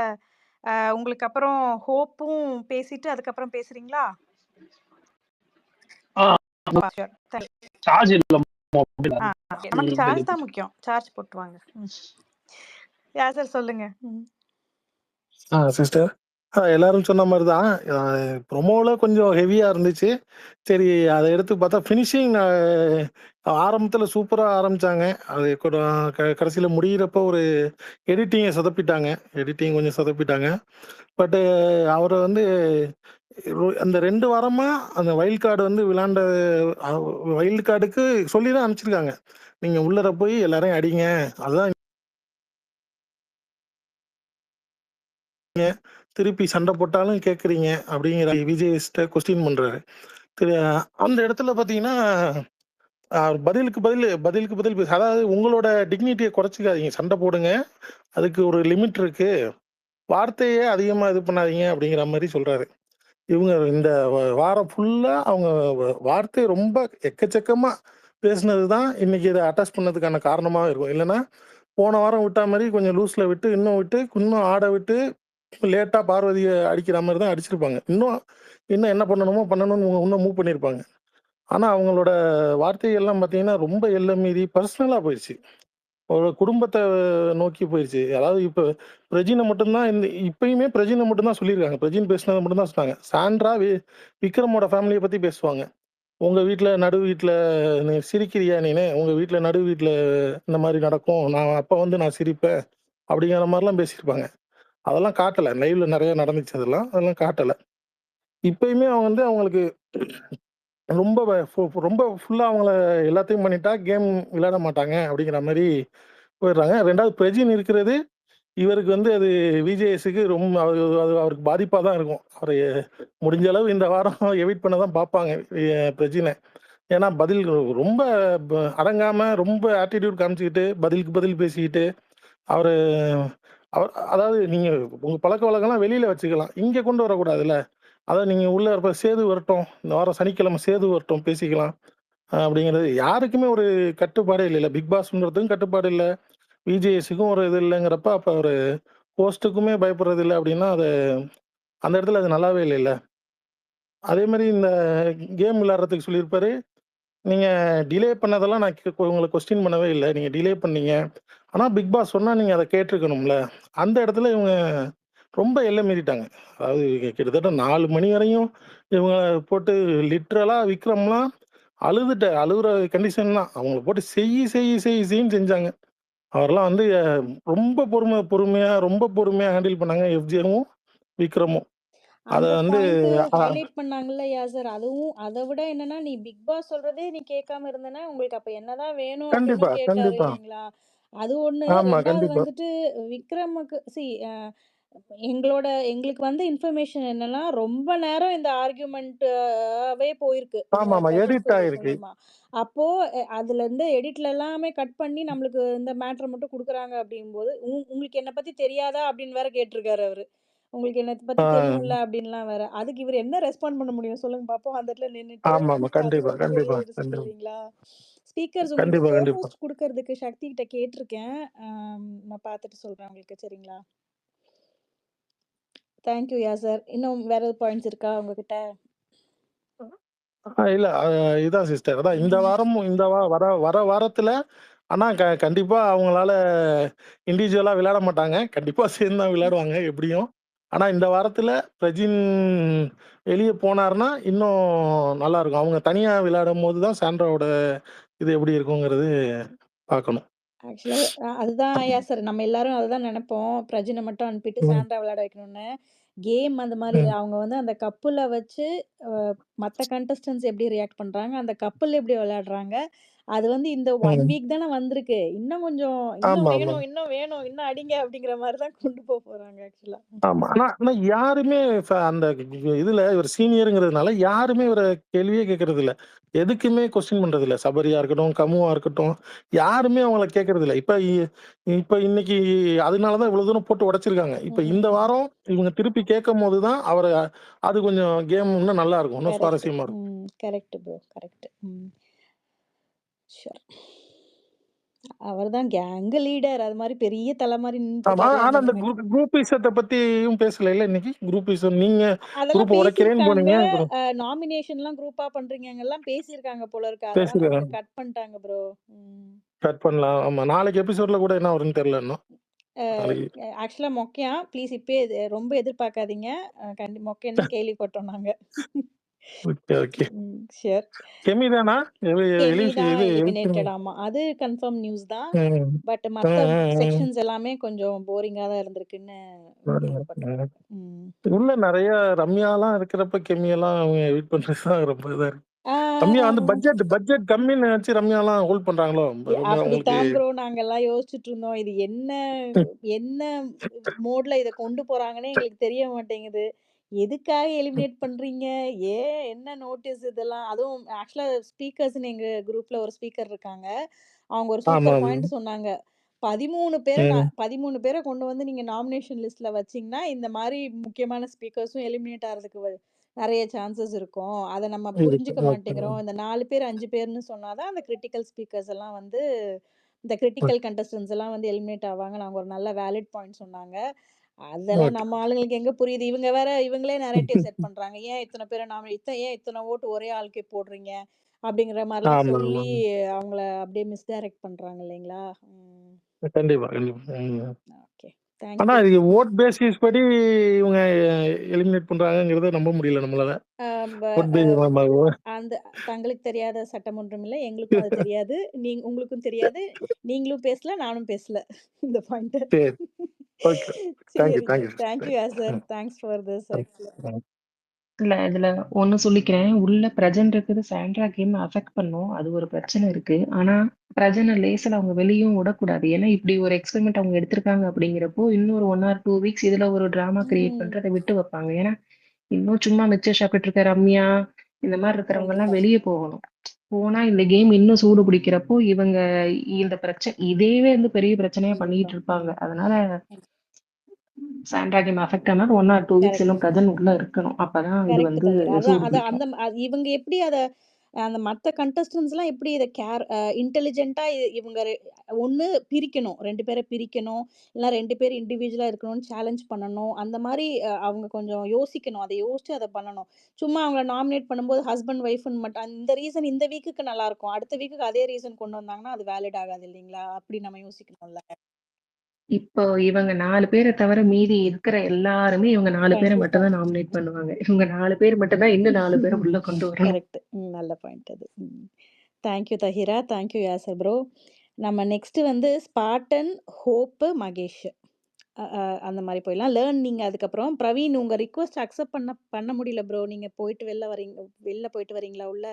உங்களுக்கு அப்புறம் ஹோப்பும் பேசிட்டு அதுக்கப்புறம் பேசுறீங்களா? Sure. Thank you. சார்ஜ் இல்ல நமக்கு சார்ஜ் தான் முக்கியம், சார்ஜ் போட்டு வாங்க. யாசர் சொல்லுங்க. சிஸ்டர் எல்லாரும் சொன்ன மாதிரி தான் ப்ரொமோவில் கொஞ்சம் ஹெவியாக இருந்துச்சு. சரி அதை எடுத்து பார்த்தா ஃபினிஷிங் ஆரம்பத்தில் சூப்பராக ஆரம்பித்தாங்க. அது கடைசியில் முடிகிறப்ப ஒரு எடிட்டிங் கொஞ்சம் சொதப்பிட்டாங்க. பட்டு அவரை வந்து அந்த 2 வாரமாக அந்த வைல்ட் கார்டு வந்து விளையாண்ட வைல்டு கார்டுக்கு சொல்லி தான் அனுப்பிச்சிருக்காங்க, நீங்கள் உள்ளர போய் எல்லாரையும் அடிங்க, அதுதான் திருப்பி சண்டை போட்டாலும் கேட்குறீங்க அப்படிங்கிற விஜய்ஸ்ட கொஸ்டின் பண்ணுறாரு. அந்த இடத்துல பார்த்தீங்கன்னா பதிலுக்கு பதில் அதாவது உங்களோட டிக்னிட்டியை குறைச்சிக்காதீங்க, சண்டை போடுங்க, அதுக்கு ஒரு லிமிட் இருக்கு, வார்த்தையே அதிகமா இது பண்ணாதீங்க அப்படிங்கிற மாதிரி சொல்றாரு. இவங்க இந்த வாரம் ஃபுல்லா அவங்க வார்த்தை ரொம்ப எக்கச்சக்கமா பேசுனது தான் இன்னைக்கு இதை அட்டாச் பண்ணதுக்கான காரணமாக இருக்கும். இல்லைன்னா போன வாரம் விட்டா மாதிரி கொஞ்சம் லூஸ்ல விட்டு இன்னும் ஆட விட்டு லேட்டா பார்வதியை அடிக்கிற மாதிரி தான் அடிச்சிருப்பாங்க. இன்னும் என்ன பண்ணணும்னு இன்னும் மூவ் பண்ணியிருப்பாங்க. ஆனா அவங்களோட வார்த்தைகள்லாம் பார்த்தீங்கன்னா ரொம்ப எல்லை மீறி பர்சனலா போயிடுச்சு, ஒரு குடும்பத்தை நோக்கி போயிடுச்சு. அதாவது இப்போ பிரஜினை மட்டும்தான் இப்பயுமே பிரஜினை மட்டும்தான் சொல்லியிருக்காங்க, பிரஜின் பேசினதை மட்டும்தான் சொன்னாங்க. சாண்ட்ரா விக்ரமோட ஃபேமிலியை பத்தி பேசுவாங்க. உங்க வீட்டுல நடு வீட்டுல நீ சிரிக்கிறியா, நீனு உங்க வீட்டுல நடு வீட்டுல இந்த மாதிரி நடக்கும், நான் சிரிப்பேன் அப்படிங்கிற மாதிரிலாம் பேசியிருப்பாங்க. அதெல்லாம் காட்டல, லைவ்ல நிறைய நடந்துச்சு, அதெல்லாம் காட்டல. இப்பயுமே அவங்க அவங்களுக்கு ரொம்ப ரொம்ப ஃபுல்லா அவங்கள எல்லாத்தையும் பண்ணிட்டா கேம் விளையாட மாட்டாங்க அப்படிங்கிற மாதிரி போயிடுறாங்க. ரெண்டாவது பிரஜின் இருக்கிறது இவருக்கு அது விஜேஎஸ்க்கு ரொம்ப அது அவருக்கு பாதிப்பாக தான் இருக்கும். அவரை முடிஞ்ச அளவு இந்த வாரம் எவிட் பண்ண தான் பார்ப்பாங்க பிரஜினை. ஏன்னா பதில் ரொம்ப அடங்காம ரொம்ப ஆட்டிடியூட் காமிச்சுக்கிட்டு பதிலுக்கு பதில் பேசிக்கிட்டு அவர் அதாவது நீங்க உங்க பழக்க வழக்கம்லாம் வெளியில வச்சுக்கலாம், இங்க கொண்டு வரக்கூடாதுல்ல. அதாவது நீங்க உள்ள இருப்ப சேது வரட்டும், இந்த வாரம் சனிக்கிழமை சேது வரட்டும், பேசிக்கலாம் அப்படிங்கிறது யாருக்குமே ஒரு கட்டுப்பாடே இல்லை. பிக் பாஸ்ன்றதுக்கும் கட்டுப்பாடு இல்லை, விஜேஎஸ்க்கும் ஒரு இது இல்லைங்கிறப்ப அப்ப ஒரு போஸ்ட்டுக்குமே பயப்படுறது இல்லை அப்படின்னா அது அந்த இடத்துல அது நல்லாவே இல்லைல்ல. அதே மாதிரி இந்த கேம் விளையாடுறதுக்கு சொல்லியிருப்பாரு, நீங்க டிலே பண்ணதெல்லாம் நான் உங்களை கொஸ்டின் பண்ணவே இல்லை, நீங்க டிலே பண்ணீங்க, ஆனா பிக் பாஸ் சொன்னா நீங்க அதை கேட்டிருக்கணும்ல. அந்த இடத்துல இவங்க ரொம்ப எல்லை மீறிட்டாங்க. அதாவது கிட்டத்தட்ட 4 மணி வரையும் இவங்க போட்டு லிட்ரலா விக்ரம்லாம் அழுகுற கண்டிஷன் தான், அவங்கள போட்டு செய்யின்னு செஞ்சாங்க. அவரெல்லாம் ரொம்ப பொறுமையா ஹேண்டில் பண்ணாங்க எஃப்ஜேவும் விக்ரமும். அத அந்த பாயிண்ட் ஹைலைட் பண்ணாங்கல்ல யாசர். அதுவும் அதை விட என்னன்னா, நீ பிக் பாஸ் சொல்றதே நீ கேட்காம இருந்தனா உங்களுக்கு அப்ப என்னதான் வேணும் அப்படின்னு கேட்டாரு இல்லைங்களா. அது ஒண்ணு. ரெண்டாவது வந்துட்டு விக்ரமுக்கு எங்களுக்கு இன்ஃபர்மேஷன் என்னன்னா, ரொம்ப நேரம் இந்த ஆர்குமெண்ட்டாவே போயிருக்கு மூலியமா. அப்போ அதுல இருந்து எடிட்ல எல்லாமே கட் பண்ணி நம்மளுக்கு இந்த மேட்டர் மட்டும் கொடுக்குறாங்க அப்படிங்கும்போது உங்களுக்கு என்ன பத்தி தெரியாதா அப்படின்னு வேற கேட்டிருக்காரு அவரு. உங்களுக்கு என்ன பத்தி தெரியும்ல அப்படின்லாம் வேற. அதுக்கு இவர் என்ன ரெஸ்பாண்ட் பண்ண முடியும் சொல்லுங்க பாப்போம். அந்த இடத்துல நின்னுட்டு இல்லைங்களா. ஸ்பீக்கர்ஸ் உங்களுக்கு கோஹோஸ்ட் கொடுக்கறதுக்கு சக்தி கிட்ட கேட்டிருக்கேன், நான் பார்த்துட்டு சொல்றேன் உங்களுக்கு. சரிங்களா. தேங்க்யூ யாசர். இன்னும் வேற பாயிண்ட்ஸ் இருக்கா உங்ககிட்ட? இல்ல இதான் சிஸ்டர், அதான் இந்த வாரமும் இந்த வர வாரத்துல ஆனா கண்டிப்பா அவங்களால இண்டிவிஜுவலா விளையாட மாட்டாங்க, கண்டிப்பா சேர்ந்து தான் விளையாடுவாங்க எப்படியும். ஆனா இந்த வாரத்துல பிரஜின் வெளியே போனாருன்னா இன்னும் நல்லா இருக்கும். அவங்க தனியா விளையாடும் போது தான் சாண்ட்ராவோட இது எப்படி இருக்குங்கிறது பார்க்கணும். ஆக்சுவலா அதுதான் யாசர், நம்ம எல்லாரும் அதுதான் நினைப்போம், பிரஜினை மட்டும் அனுப்பிட்டு சாண்ட்ரா விளையாட வைக்கணும்னு. கேம் அந்த மாதிரி அவங்க அந்த கப்புல வச்சு மற்ற கண்டஸ்டன்ஸ் எப்படி ரியாக்ட் பண்றாங்க, அந்த கப்பல் எப்படி விளையாடுறாங்க, அது இந்த 1 வீக் தானே வந்திருக்கு. இன்னும் கொஞ்சம் இன்னும் வேணும் இன்னும் அடிங்க அப்படிங்கிற மாதிரி தான் கொண்டு போறாங்க ஆக்சுவலா. ஆமா. ஆனா யாருமே அந்த இதுல இவர் சீனியருங்கிறதுனால யாருமே இவரை கேள்வியே கேட்கறது இல்ல, எதுக்குமே கொஸ்டின் பண்றது இல்ல. சபரியா இருக்கட்டும், கமுவா இருக்கட்டும், யாருமே அவங்கள கேட்கறது இல்ல. இப்ப இன்னைக்கு அதனாலதான் இவ்வளவு தூரம் போட்டு உடைச்சிருக்காங்க. இப்ப இந்த வாரம் இவங்க திருப்பி கேட்கும் போதுதான் அவரை அது கொஞ்சம் கேம் இன்னும் நல்லா இருக்கும், இன்னும் சுவாரஸ்யமா இருக்கும். Correct bro, correct. ஷூர். அவர்தான் கேங் லீடர், அது மாதிரி பெரிய தலைமாரி ஆனா அந்த குரூப்பிசத்தை பத்தியும் பேசல இல்ல இன்னைக்கு. குரூப்பிசம் நீங்க குரூப் உடைக்கிறேன்னு போனீங்க, நாமினேஷன்லாம் குரூப்பா பண்றீங்க எல்லாம் பேசியிருக்காங்க போல இருக்கு. அதெல்லாம் கட் பண்ணிட்டாங்க ப்ரோ. கட் பண்ணலாம். ஆமா, நாளைக்கு எபிசோட்ல கூட என்ன வரும்னு தெரியல இன்னும். ஆக்சுவலா மொக்கையா ப்ளீஸ் இப்பயே ரொம்ப எதிர்பார்க்காதீங்க. மொக்கைன்னு தான் கேள்விப்பட்டோம் நாங்க. Okay sure. கெமி தானா எலிமினேட்டட்? ஆமா, அது கன்ஃபார்ம் நியூஸ் தான். பட் மத்த செக்ஷன்ஸ் எல்லாமே கொஞ்சம் போரிங்கா தான் இருந்திருக்குன்னு கேள்விப்பட்டோம். உள்ள நிறைய ரம்யாலாம் இருக்கிறப்ப கெமியெல்லாம் அவங்க எடிட் பண்றதுதான் ரொம்ப இதா இருக்கு. ரம்யா பட்ஜெட் கம்மின்னு நினைச்சு ரம்யாலாம் ஹோல்ட் பண்றாங்களோ? அப்படித்தான் ப்ரோ நாங்க எல்லாம் யோசிச்சுட்டு இருந்தோம். இது என்ன மோட்ல இத கொண்டு போறாங்கன்னு எங்களுக்கு தெரிய மாட்டேங்குது. எதுக்காக எலிமினேட் பண்றீங்க? ஏன் என்ன நோட்டீஸ் இதெல்லாம்? அதுவும் ஆக்சுவலா ஸ்பீக்கர்ஸ்ன்னு எங்க குரூப்ல ஒரு ஸ்பீக்கர் இருக்காங்க. அவங்க ஒரு ஆமா சூப்பர் ஆமா. பாயிண்ட் சொன்னாங்க. 13 பேர 13 பேர கொண்டு வந்து நீங்க நாமினேஷன் லிஸ்ட்ல வச்சீங்கன்னா, இந்த மாரி முக்கியமான ஸ்பீக்கர்ஸும் எலிமினேட் ஆறதுக்கு நெறைய சான்சஸ் இருக்கும். அத நம்ம இருக்கு. புரிஞ்சுக்க ஓகே. மாட்டேங்கிறோம். இந்த 4 பேர், 5 பேர்ன்னு சொன்னா தான் அந்த கிரிட்டிக்கல் ஸ்பீக்கர்ஸ் எல்லாம் வந்து இந்த கிரிட்டிக்கல் கண்டஸ்டன்ட்ஸ் எல்லாம் வந்து எலிமினேட் ஆவாங்க. அவங்க ஒரு நல்ல வேலிட் பாயிண்ட் சொன்னாங்க. அதெல்லாம் ஓகே. நம்ம ஆளுங்களுக்கு எங்க புரியுது? இவங்க வேற இவங்களே நரேட்டிவ் செட் பண்றாங்க. ஏன் இத்தன பேர ஏன் இத்தன ஓட்டு ஒரே ஆளுக்கே போடுறீங்க? அப்படிங்கிற மாரிலாம் ஆமா ஆமா. சொல்லி அவங்கள அப்படியே மிஸ்டைரக்ட் பண்றாங்க இல்லைங்களா? ம். கண்டிப்பா கண்டிப்பா. ஓகே. ஆனா தேங்க் யூ. இது ஓட் பேசிஸ் படி இவங்க எலிமினேட் பண்றாங்கங்கிறத நம்ப முடியல நம்மளால. ப ஓட் அ பேஸ் அந்த தங்களுக்கு தெரியாத சட்டம் ஒன்றும் இல்லை. எங்களுக்கும் அது தெரியாது. உங்களுக்கும் தெரியாது. நீங்களும் பேசல, நானும் பேசல. இந்த பாயிண்ட்ட. சரி. ஓகே. தேங்க் யூ சரிங்க. Thank you thank you sir. Thanks for this ஆக்சுவலா. இல்ல இதுல ஒண்ணு சொல்லிக்கிறேன். உள்ள பிரஜன் இருக்குது சாண்ட்ரா கேம் அஃபெக்ட் பண்ணும். அது ஒரு பிரச்சனை இருக்கு. ஆனா பிரஜனை லேசில் அவங்க வெளியும் விடக்கூடாது. ஏன்னா இப்படி ஒரு எக்ஸ்பெரிமெண்ட் அவங்க எடுத்திருக்காங்க அப்படிங்கிறப்போ இன்னொரு 1 or 2 வீக்ஸ் இதுல ஒரு டிராமா கிரியேட் பண்ணிட்டு அதை விட்டு வைப்பாங்க. ஏன்னா இன்னும் சும்மா மிச்சர் சாப்பிட்டு இருக்க ரம்யா இந்த மாதிரி இருக்கிறவங்க எல்லாம் கண்டிப்பா. வெளியே போகணும். போனா இந்த கேம் இன்னும் சூடு பிடிக்கிறப்போ இவங்க இந்த பிரச்சனை இதேவே வந்து பெரிய பிரச்சனையா கண்டிப்பா. பண்ணிட்டு இருப்பாங்க. அதனால சாண்ட்ரா கேம் அஃபெக்ட் ஆனால் 1 or 2 வீக்ஸ் கரெக்ட். இன்னும் பிரஜன் உள்ள இருக்கணும். அப்பதான் இது கரெக்ட் வந்து தஹீரா. அதான் சூடு அத பிடிக்கும். அந்த இவங்க எப்படி அந்த மத்த கண்டஸ்டன்ட்ஸ்லாம் எப்படி இத இன்டெலிஜென்ட்டா இவங்க ஒண்ணு பிரிக்கணும். 2 பேர பிரிக்கணும். இல்ல 2 பேர் இண்டிவிஜுவலா இருக்கணும்னு சேலஞ்ச் பண்ணணும். அந்த மாரி அவங்க கொஞ்சம் யோசிக்கணும். அத யோசிச்சு அத பண்ணணும். சும்மா அவங்கள நாமினேட் பண்ணும்போது ஹஸ்பண்ட், ஒய்ஃப்ன்னு மட்டும் இந்த ரீசன் இந்த வீக்குக்கு நல்லாருக்கும். அடுத்த வீக்குக்கு அதே ரீசன் கொண்டு வந்தாங்கன்னா, அது வேலிட் ஆகாது இல்லைங்களா? அப்படி நம்ம யோசிக்கணும்ல. இப்போ இவங்க 4 பேர தவிர மீதி இருக்கிற எல்லாருமே இவங்க 4 பேர மட்டும் கண்டிப்பா. தான் நாமினேட் பண்ணுவாங்க. இவங்க 4 பேர் மட்டும் தான் இன்னும் 4 பேர உள்ள கொண்டு வரணும். கரெக்ட். நல்ல பாயிண்ட் அது. Thank you Tahira. Thank you Yasir bro. நம்ம நெக்ஸ்ட் வந்து ஸ்பார்டன், ஹோப், மகேஷ். அந்த மாரி போயிடலாம். லேர்ன் நீங்க அதுக்கப்புறம் பிரவீன் உங்க ரிக்வெஸ்ட் அக்செப்ட் பண்ண முடியல ப்ரோ. நீங்க வெளில போயிட்டு வரீங்களா உள்ள?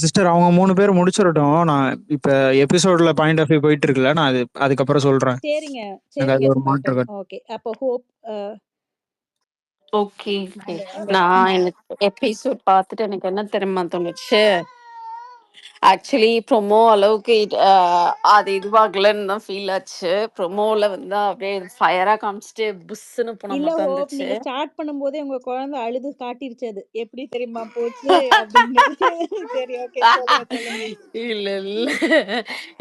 சிஸ்டர் அவங்க 3 பேர் முடிச்சிடட்டும். நான் இப்ப எபிசோட்ல பாயிண்ட் ஆஃப் வியூ போயிட்டு இருக்குல்ல, நான் அதுக்கப்புறம் சொல்றேன். சரிங்க. எனக்கு அது சரிங்க ஒரு மாற்று ஸ்பார்டன். கருத்து. ஓகே. அப்போ ஹோப் ஓகே. உங்க நான் எனக்கு எபிசோட் பார்த்துட்டு எனக்கு என்ன தெரியுமா தோணுச்சு, ஆக்சுவலி ப்ரொமோ அளவுக்கு அது இதுவாகலன்னு தான் ஃபீல் ஆச்சு. ப்ரொமோல வந்து அப்படியே ஃபயரா காமிச்சிட்டு புஷ்ஷுன்னு போன இல்ல மாதிரி தான் ஹோப் இருந்துச்சு. நீங்க ஸ்டார்ட் பண்ணும்போதே உங்க குழந்தை அழுது காட்டிருச்சு அது. எப்படி தெரியுமா போச்சு அப்படின்னு. சரி ஓகே. சொல்லுங்க சொல்லுங்க. இல்ல இல்ல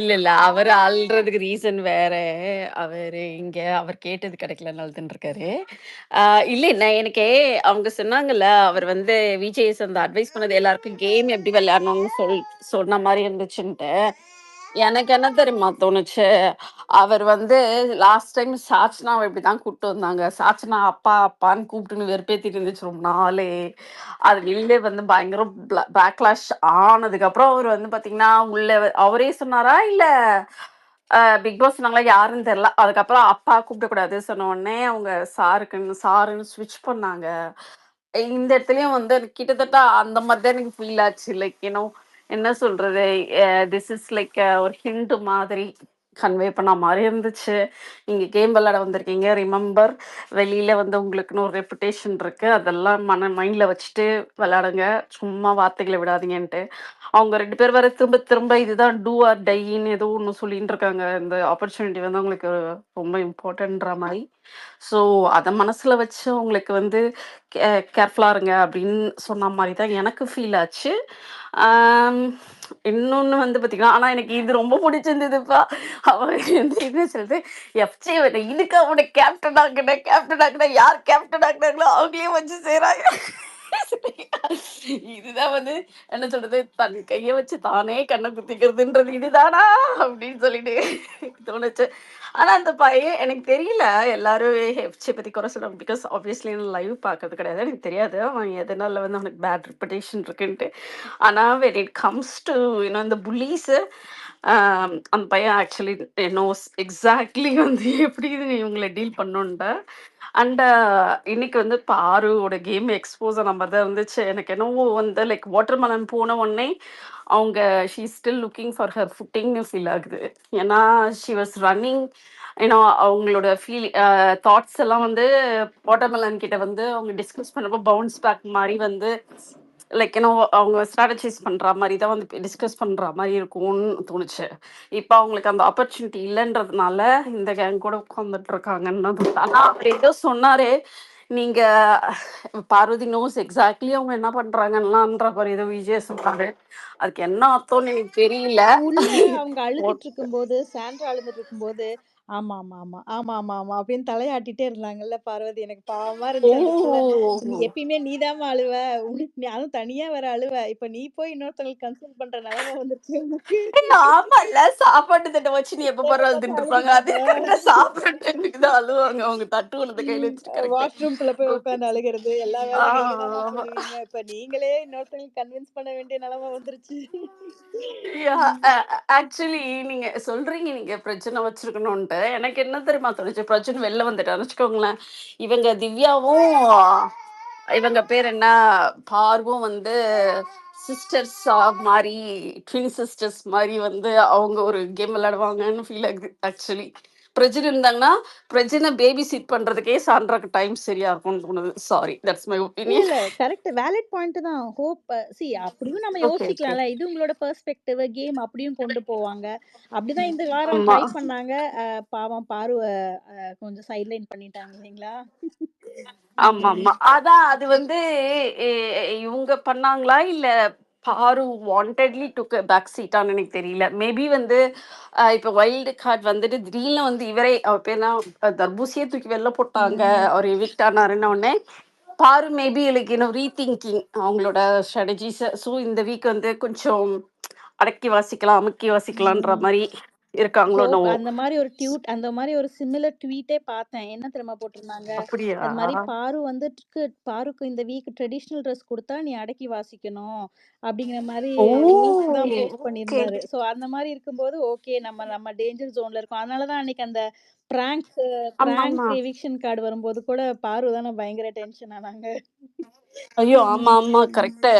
இல்ல இல்ல அவர் அல்றதுக்கு ரீசன் வேற. அவர் கேட்டது கிடைக்கலன்னு அழுதுன்னு இருக்காரு. இல்ல நான் எனக்கு அவங்க சொன்னாங்கல்ல, அவர் வந்து விஜேஎஸ் அந்த அட்வைஸ் பண்ணது எல்லாருக்கும் கேம் எப்படி விளையாடணும்னு சொன்ன மாதிரி இருந்துச்சுன்ட்டு. எனக்கு என்ன தெரியுமா தோணுச்சு, அவர் வந்து லாஸ்ட் டைம் சாச்சனாவை இப்படிதான் கூப்பிட்டு வந்தாங்க. சாச்சனா அப்பா அப்பான்னு கூப்பிட்டுன்னு வெறுப்பேத்திட்டு இருந்துச்சு ரொம்ப நாளே. அது வெளியிலே வந்து பயங்கர பேக்லாஷ் ஆனதுக்கு அப்புறம் அவர் வந்து பாத்தீங்கன்னா அவரே சொன்னாரா இல்ல பிக் பாஸ் சொன்னாங்களா யாருன்னு தெரியல. அதுக்கப்புறம் அப்பா கூப்பிடக்கூடாது சொன்ன உடனே அவங்க சாருன்னு ஸ்விட்ச் பண்ணாங்க. இந்த இடத்துலயும் வந்து எனக்கு கிட்டத்தட்ட அந்த மாதிரி தான் எனக்கு ஃபீல் ஆச்சு. லைக் என்ன சொல்றது, திஸ் இஸ் லைக் ஒரு ஹிண்ட் மாதிரி கன்வே பண்ண மாதிரி இருந்துச்சு. நீங்க கேம் விளையாட வந்திருக்கீங்க, ரிமெம்பர் வெளியில வந்து உங்களுக்குன்னு ஒரு ரெப்புடேஷன் இருக்கு, அதெல்லாம் மைண்ட்ல வச்சுட்டு விளையாடுங்க, சும்மா வார்த்தைகளை விடாதீங்கன்ட்டு. அவங்க 2 பேர் வேற திரும்ப திரும்ப இதுதான் டூ ஆர் டைன்னு ஏதோ ஒன்று சொல்லிட்டு இருக்காங்க. இந்த ஆப்பர்ச்சுனிட்டி வந்து அவங்களுக்கு ரொம்ப இம்பார்ட்டன்ற மாதிரி. ஸோ அதை மனசுல வச்சு அவங்களுக்கு வந்து கேர்ஃபுல்லா இருங்க அப்படின்னு சொன்ன மாதிரி தான் எனக்கு ஃபீல் ஆச்சு. இன்னொன்னு வந்து பாத்தீங்கன்னா, ஆனா எனக்கு இது ரொம்ப பிடிச்சிருந்ததுப்பா. அவன் வந்து என்ன சொல்றது, எஃப்ஜே இதுக்கு அவனை கேப்டன் ஆக்குன யார் கேப்டன் ஆக்குனாங்களோ அவங்களையும் வச்சு செய்றாங்க. இதுதான் வந்து என்ன சொல்றது, தன் கையை வச்சு தானே கண்ணை குத்திக்கிறதுன்றது இதுதானா அப்படின்னு சொல்லிட்டு தோணுச்சு. ஆனா அந்த பையன் எனக்கு தெரியல, எல்லாரும் எஃப்ஜே பத்தி குறை சொல்லுவாங்க. பிகாஸ் ஆப்வியஸ்லி லைவ் பார்க்கறது கிடையாது, எனக்கு தெரியாது அவன் எதனால வந்து அவனுக்கு பேட் ரெப்புடேஷன் இருக்குன்ட்டு. ஆனா when it comes to இந்த புலீஸ், அந்த பையன் ஆக்சுவலி நோஸ் எக்ஸாக்ட்லி வந்து எப்படி இவங்களை டீல் பண்ணுன்ட்டு. அண்ட் இன்னைக்கு வந்து பாருவோட கேம் எக்ஸ்போஸ் ஆன மாதிரி தான் இருந்துச்சு. எனக்கு என்னவோ வந்து லைக் வாட்டர்மெலன் போன உடனே அவங்க she still looking for her ஃபுட்டிங்னு ஃபீல் ஆகுது. ஏன்னா ஷி வாஸ் ரன்னிங் ஏன்னா அவங்களோட தாட்ஸ் எல்லாம் வந்து வாட்டர்மெலன் கிட்ட வந்து அவங்க டிஸ்கஸ் பண்ணப்போ பவுன்ஸ் பேக் மாதிரி வந்து லைக் ஏன்னா அவங்க ஸ்ட்ராட்டஜைஸ் பண்ற மாதிரி தான் வந்து டிஸ்கஸ் பண்ற மாதிரி இருக்கும்னு தோணுச்சு. இப்போ அவங்களுக்கு அந்த ஆப்பர்ச்சுனிட்டி இல்லைன்றதுனால இந்த கேங் கூட உட்காந்துட்டு இருக்காங்கன்னு. ஆனா அவர் ஏதோ சொன்னாரு, நீங்க பார்வதி நோஸ் எக்ஸாக்ட்லி அவங்க என்ன பண்றாங்கன்னான்ற மாதிரி ஏதோ விஜய் சொன்னாரு. அதுக்கு என்ன அர்த்தம்னு எனக்கு தெரியல. உள்ள அவங்க அழுதுட்டு இருக்கும்போது, சாண்ட்ரா அழுதுட்டு இருக்கும்போது, ஆமா ஆமா ஆமா ஆமா ஆமா ஆமா அப்படின்னு தலையாட்டிட்டே இருந்தாங்கல்ல பார்வதி. எனக்கு பாவமா ஓ இருந்துச்சு அந்த இடத்துல. நீ எப்பயுமே நீதாம்மா அழுவ, உனக்கு அதுவும் தனியா வேற அழுவ, இப்ப நீ போய் இன்னொருத்தவங்களுக்கு கன்சோல் பண்ற நிலைமை வந்துருச்சு உனக்கு. ஆமால, சாப்பாட்டு தட்டை வச்சு நீ எப்ப பாரு எப்ப அழுதுட்டு பார்த்தாலும் இருப்பாங்க. அதே அழுதுட்டு கரெக்டா சாப்பிட்டு தான் அழுவாங்க. அவங்க தட்டு உள்ளத கையில வச்சுட்டு கரெக்டா. வாஷ்ரூம்குள்ள போய் ஓகே. உட்காந்து அழுகிறது, எல்லா வேலையும் நீங்க தானே பண்ணுவீங்க. இப்ப நீங்களே இன்னொருத்தவங்களுக்கு கன்வின்ஸ் பண்ண வேண்டிய நிலைமை வந்துருச்சு. ஆக்சுவலி நீங்க சொல்றீங்க நீங்க பிரச்சனை வச்சிருக்கணும்ட்டு. எனக்கு என்ன தெரியுமா தோணுச்சு, பிரச்சனை வெளில வந்துட்டான்னு வச்சுக்கோங்களேன். இவங்க திவ்யாவும் இவங்க பேர் என்ன பார்வும் வந்து சிஸ்டர்ஸ் மாதிரி, ட்வின் சிஸ்டர்ஸ் மாதிரி வந்து அவங்க ஒரு கேம் விளையாடுவாங்கன்னு ஃபீல் ஆகுது. ஆக்சுவலி பிரஜன் இருந்தாங்கன்னா பிரஜனை பேபி சிட் பண்றதுக்கே சான்றாக்கு டைம் சரியா இருக்கும்னு தோணுது. சாரி, தட்ஸ் மை இல்ல ஒப்பீனியன். இல்ல கரெக்ட், வேலிட் பாயிண்ட் தான். ஹோப் அப்படியும் நம்ம ஓகே ஓகே. யோசிக்கலாம்ல. இது உங்களோட பெர்ஸ்பெக்டிவ், கேம் அப்படியும் கொண்டு போவாங்க. அப்படிதான் இந்த வாரம் ஆமா ட்ரை பண்ணாங்க. பாவம் பாரு கொஞ்சம் சைட்லைன் பண்ணிட்டாங்க இல்லைங்களா? ஆமா ஆமா. அதான் அது வந்து இவங்க பண்ணாங்களா இல்ல பாரு வாண்டட்லி டுக் பேக் சீட்டான்னு எனக்கு தெரியல. மேபி வந்து இப்ப வைல்டு கார்டு வந்துட்டு திடீர்னு வந்து இவரே அவர் பேர் என்ன, தர்பூசியே தூக்கி வெளில போட்டாங்க, அவர் எவிக்ட் ஆனாருன்ன உடனே பாரு மேபி எனக்கு இன்னும் ரீதிங்கிங் அவங்களோட ஸ்ட்ராட்டஜிஸ். ஸோ இந்த வீக் வந்து கொஞ்சம் அடக்கி வாசிக்கலாம், அமுக்கி வாசிக்கலான்ற மாதிரி இருக்காங்களோ ஹோப் என்னவோ. அந்த மாதிரி ஒரு அந்த மாதிரி ஒரு சிமிலர் ட்வீட்டே பார்த்தேன். என்ன தெரியுமா போட்டிருந்தாங்க, அப்படியா? அது மாதிரி பாரு வந்துட்டு பாருக்கு இந்த வீக் ட்ரெடிஷ்னல் ட்ரெஸ் கொடுத்தா நீ அடக்கி வாசிக்கணும் அப்படிங்கிற மாதிரி ஓ ரூல்ஸ் தான் போஸ்ட் ஓகே. பண்ணியிருந்தாரு. ஸோ அந்த மாதிரி இருக்கும்போது ஓகே, நம்ம நம்ம டேஞ்சர் ஜோன்ல இருக்கோம். அதனால தான் அன்னைக்கு அந்த பிராங்க் ஆமா ஆமா. எவிக்ஷன் கார்டு வரும்போது கூட பாரு தானே பயங்கர டென்ஷன் ஆனாங்க. ஐயோ! ஆமா, ஆமா. கரெக்ட்டு.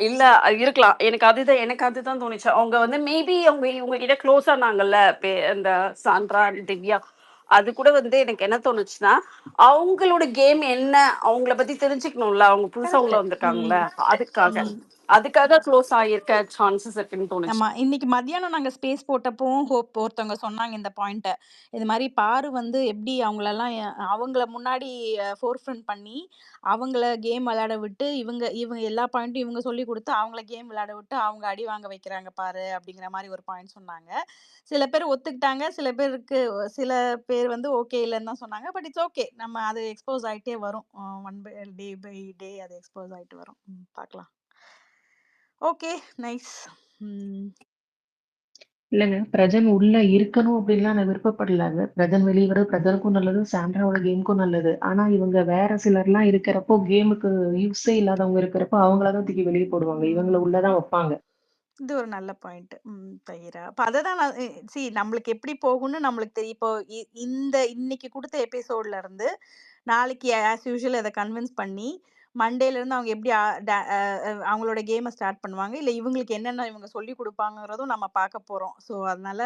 இல்ல இருக்கலாம். எனக்கு அதுதான் தோணுச்சு. அவங்க வந்து மேபி அவங்க இவங்க கிட்ட க்ளோஸ் ஆனாங்கல்ல, இந்த சாண்ட்ரா அண்ட் திவ்யா. அது கூட வந்து எனக்கு என்ன தோணுச்சுன்னா, அவங்களோட கேம் என்ன? அவங்கள பத்தி தெரிஞ்சுக்கணும்ல. அவங்க புதுசா உள்ள கரெக்ட். வந்திருக்காங்கல்ல. அதுக்காக. அதுக்காக க்ளோஸ் ஆகியிருக்க சான்சஸ் இருக்குன்னு தோணுச்சு. ஆமா. இன்னைக்கு மத்தியானம் நாங்க ஸ்பேஸ் போட்டப்பவும் ஹோப் ஒருத்தவங்க சொன்னாங்க இந்த பாயிண்ட்ட. இது மாரி பாரு வந்து எப்படி அவங்களலாம் அவங்கள முன்னாடி ஃபோர் ஃப்ரண்ட் பண்ணி, அவங்கள கேம் விளையாட விட்டு, இவங்க இவங்க எல்லா பாயிண்ட்டும் இவங்க சொல்லிக் குடுத்து, அவங்கள கேம் விளையாட விட்டு, அவங்க அடி வாங்க வைக்கிறாங்க பாரு, அப்படிங்கிற மாரி ஒரு பாயிண்ட் சொன்னாங்க. சில பேர் ஒத்துக்கிட்டாங்க. சில பேர் வந்து ஓகே இல்லன்னு தான் சொன்னாங்க. But it's okay. நம்ம அது எக்ஸ்போஸ் ஆயிட்டே வரும். One by day by day அது எக்ஸ்போஸ் ஆயிட்டு வரும். பார்க்கலாம். Okay, nice. இல்லைங்க, பிரஜன் உள்ள இருக்கணும் அப்படின்லாம் நான் விருப்பப்படலாங்க. பிரஜன் வெளியே வர பிரஜனுக்கும் நல்லது, சாண்ட்ராவோட கேமுக்கும் நல்லது. ஆனா இவங்க வேற சிலர்லாம் இருக்கிறப்போ, கேமுக்கு யூஸே இல்லாதவங்க இருக்கிறப்போ அவங்களதான் தூக்கி வெளியே போடுவாங்க, இவங்களை உள்ளதான் வைப்பாங்க. இது ஒரு நல்ல பாயிண்ட். தயிரா அப்ப அததான் நான் நம்மளுக்கு எப்படி போகும்னு நம்மளுக்கு தெரியும். இப்போ இன்னைக்கு கொடுத்த எபிசோட்ல இருந்து நாளைக்கு ஆஸ் யூஷுவல் அதை கன்வின்ஸ் பண்ணி மண்டேல இருந்து அவங்க எப்படி அவங்களோட கேமை ஸ்டார்ட் பண்ணுவாங்க, இல்ல இவங்களுக்கு என்னென்ன இவங்க சொல்லி கொடுப்பாங்கிறதும் நம்ம பார்க்க போறோம். ஸோ அதனால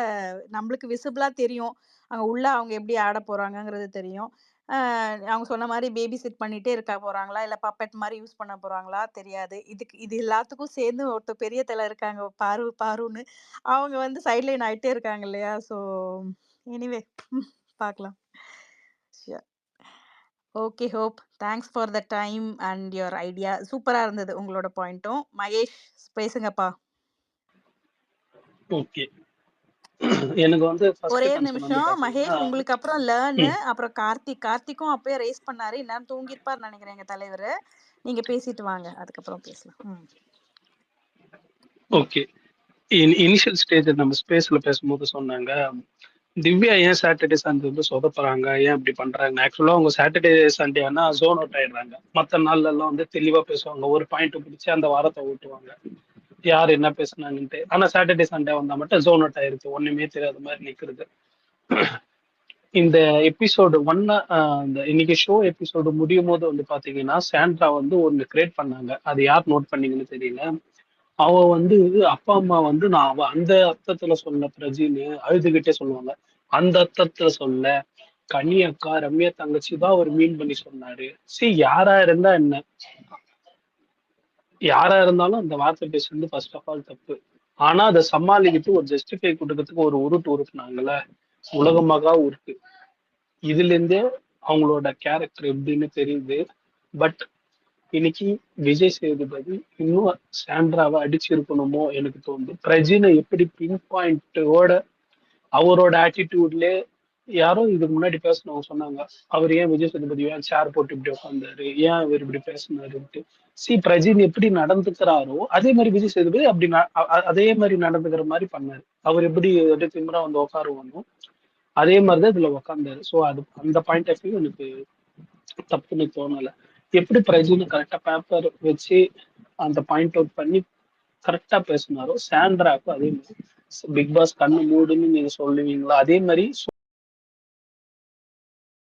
நம்மளுக்கு விசிபிளா தெரியும் அங்க உள்ள அவங்க எப்படி ஆட போறாங்கங்கிறது தெரியும். அவங்க சொன்ன மாதிரி பேபி சிட் பண்ணிட்டே இருக்க போறாங்களா, இல்ல பப்பெட் மாதிரி யூஸ் பண்ண போறாங்களா தெரியாது. இது எல்லாத்துக்கும் சேர்ந்து ஒருத்தர் பெரிய தலை இருக்காங்க பாருன்னு, அவங்க வந்து சைட்லைன் ஆயிட்டே இருக்காங்க இல்லையா? ஸோ எனிவே பார்க்கலாம். Okay hope, thanks for the time and your idea. சூப்பரா இருந்தது உங்களோட பாயிண்ட்டும். மகேஷ் பேசுங்கப்பா. ஓகே, எனக்கு வந்து ஒரே ஃபர்ஸ்ட் கன்சர்ன் வந்து நிமிஷம் பாத்தீங்கன்னா மகேஷ், உங்களுக்கு அப்புறம் லேர்னு, அப்புறம் கார்த்திக்கும் அப்பயே ரேஸ் பண்ணாரு. இந்நேரம் தூங்கிருப்பார் நினைக்கிறேன் எங்க தலைவர். நீங்க பேசிட்டு வாங்க, அதுக்கப்புறம் பேசலாம். ஓகே, இனிஷியல் ஸ்டேஜ் நம்ம ஸ்பேஸ்ல பேசும்போது சொன்னாங்க, திவ்யா ஏன் சாட்டர்டே சண்டே வந்து சொதப்புறாங்க, ஏன் இப்படி பண்றாங்க. ஆக்சுவலா அவங்க சாட்டர்டே சண்டே ஆனா ஜோன் அவுட் ஆயிடுறாங்க. மற்ற நாள்ல எல்லாம் வந்து தெளிவா பேசுவாங்க, ஒரு பாயிண்ட் பிடிச்சி அந்த வாரத்தை ஓட்டுவாங்க, யார் என்ன பேசுனாங்கன்ட்டு. ஆனா சாட்டர்டே சண்டே வந்தா மட்டும் ஜோன் அவுட் ஆயிருக்கு, ஒண்ணுமே தெரியாத மாதிரி நிக்கிறது. இந்த எபிசோடு இந்த இன்னைக்கு ஷோ எபிசோடு முடியும் போது வந்து பாத்தீங்கன்னா சாண்ட்ரா வந்து ஒன்னு கிரியேட் பண்ணாங்க. அது யார் நோட் பண்ணீங்கன்னு தெரியல. அவ வந்து அப்பா அம்மா வந்து நான் அவ அந்த அர்த்தத்துல சொன்ன பிரஜின்னு அழுதுகிட்டே சொல்லுவாங்க, அந்த அர்த்தத்துல சொல்ல. கனி அக்கா, ரம்யா தங்கச்சி தான் அவர் மீன் பண்ணி சொன்னாரு. யாரா இருந்தா என்ன, யாரா இருந்தாலும் அந்த வார்த்தை பேசுறது ஃபர்ஸ்ட் ஆஃப் ஆல் தப்பு. ஆனா அதை சமாளிக்கிட்டு ஒரு ஜஸ்டிஃபை கொடுக்கறதுக்கு ஒரு உருட்டுனாங்கல்ல, உலகமாக உருட்டு. இதுல இருந்தே அவங்களோட கேரக்டர் எப்படின்னு தெரியுது. பட் இன்னைக்கு விஜய் சேதுபதி இன்னும் சாண்ட்ராவை அடிச்சிருக்கணுமோ எனக்கு தோணுது. பிரஜினை எப்படி பின் பாயிண்டோட அவரோட ஆட்டிடியூட்ல, யாரோ இதுக்கு முன்னாடி பேசினவங்க சொன்னாங்க, அவர் ஏன் விஜய் சேதுபதி ஏன் சேர் போட்டு இப்படி உட்காந்தாரு, ஏன் அவர் இப்படி பேசினாருன்ட்டு. பிரஜின் எப்படி நடந்துக்கிறாரோ அதே மாதிரி விஜய் சேதுபதி அப்படி அதே மாதிரி நடந்துக்கிற மாதிரி பண்ணாரு. அவர் எப்படி திமிரா வந்து உட்காருவானோ அதே மாதிரிதான் இதுல உட்காந்தாரு. ஸோ அது அந்த பாயிண்ட் ஆஃப் வியூ எனக்கு தப்புன்னு தோணல. எப்படி பிரஜின்னு கரெக்டா பேப்பர் வச்சு அந்த பாயிண்ட் அவுட் பண்ணி கரெக்டா பேசினாரோ சாண்ட்ராக்கும் அதே மாதிரி பிக் பாஸ் கண்ணு மூடுன்னு நீங்க சொல்லுவீங்களா, அதே மாதிரி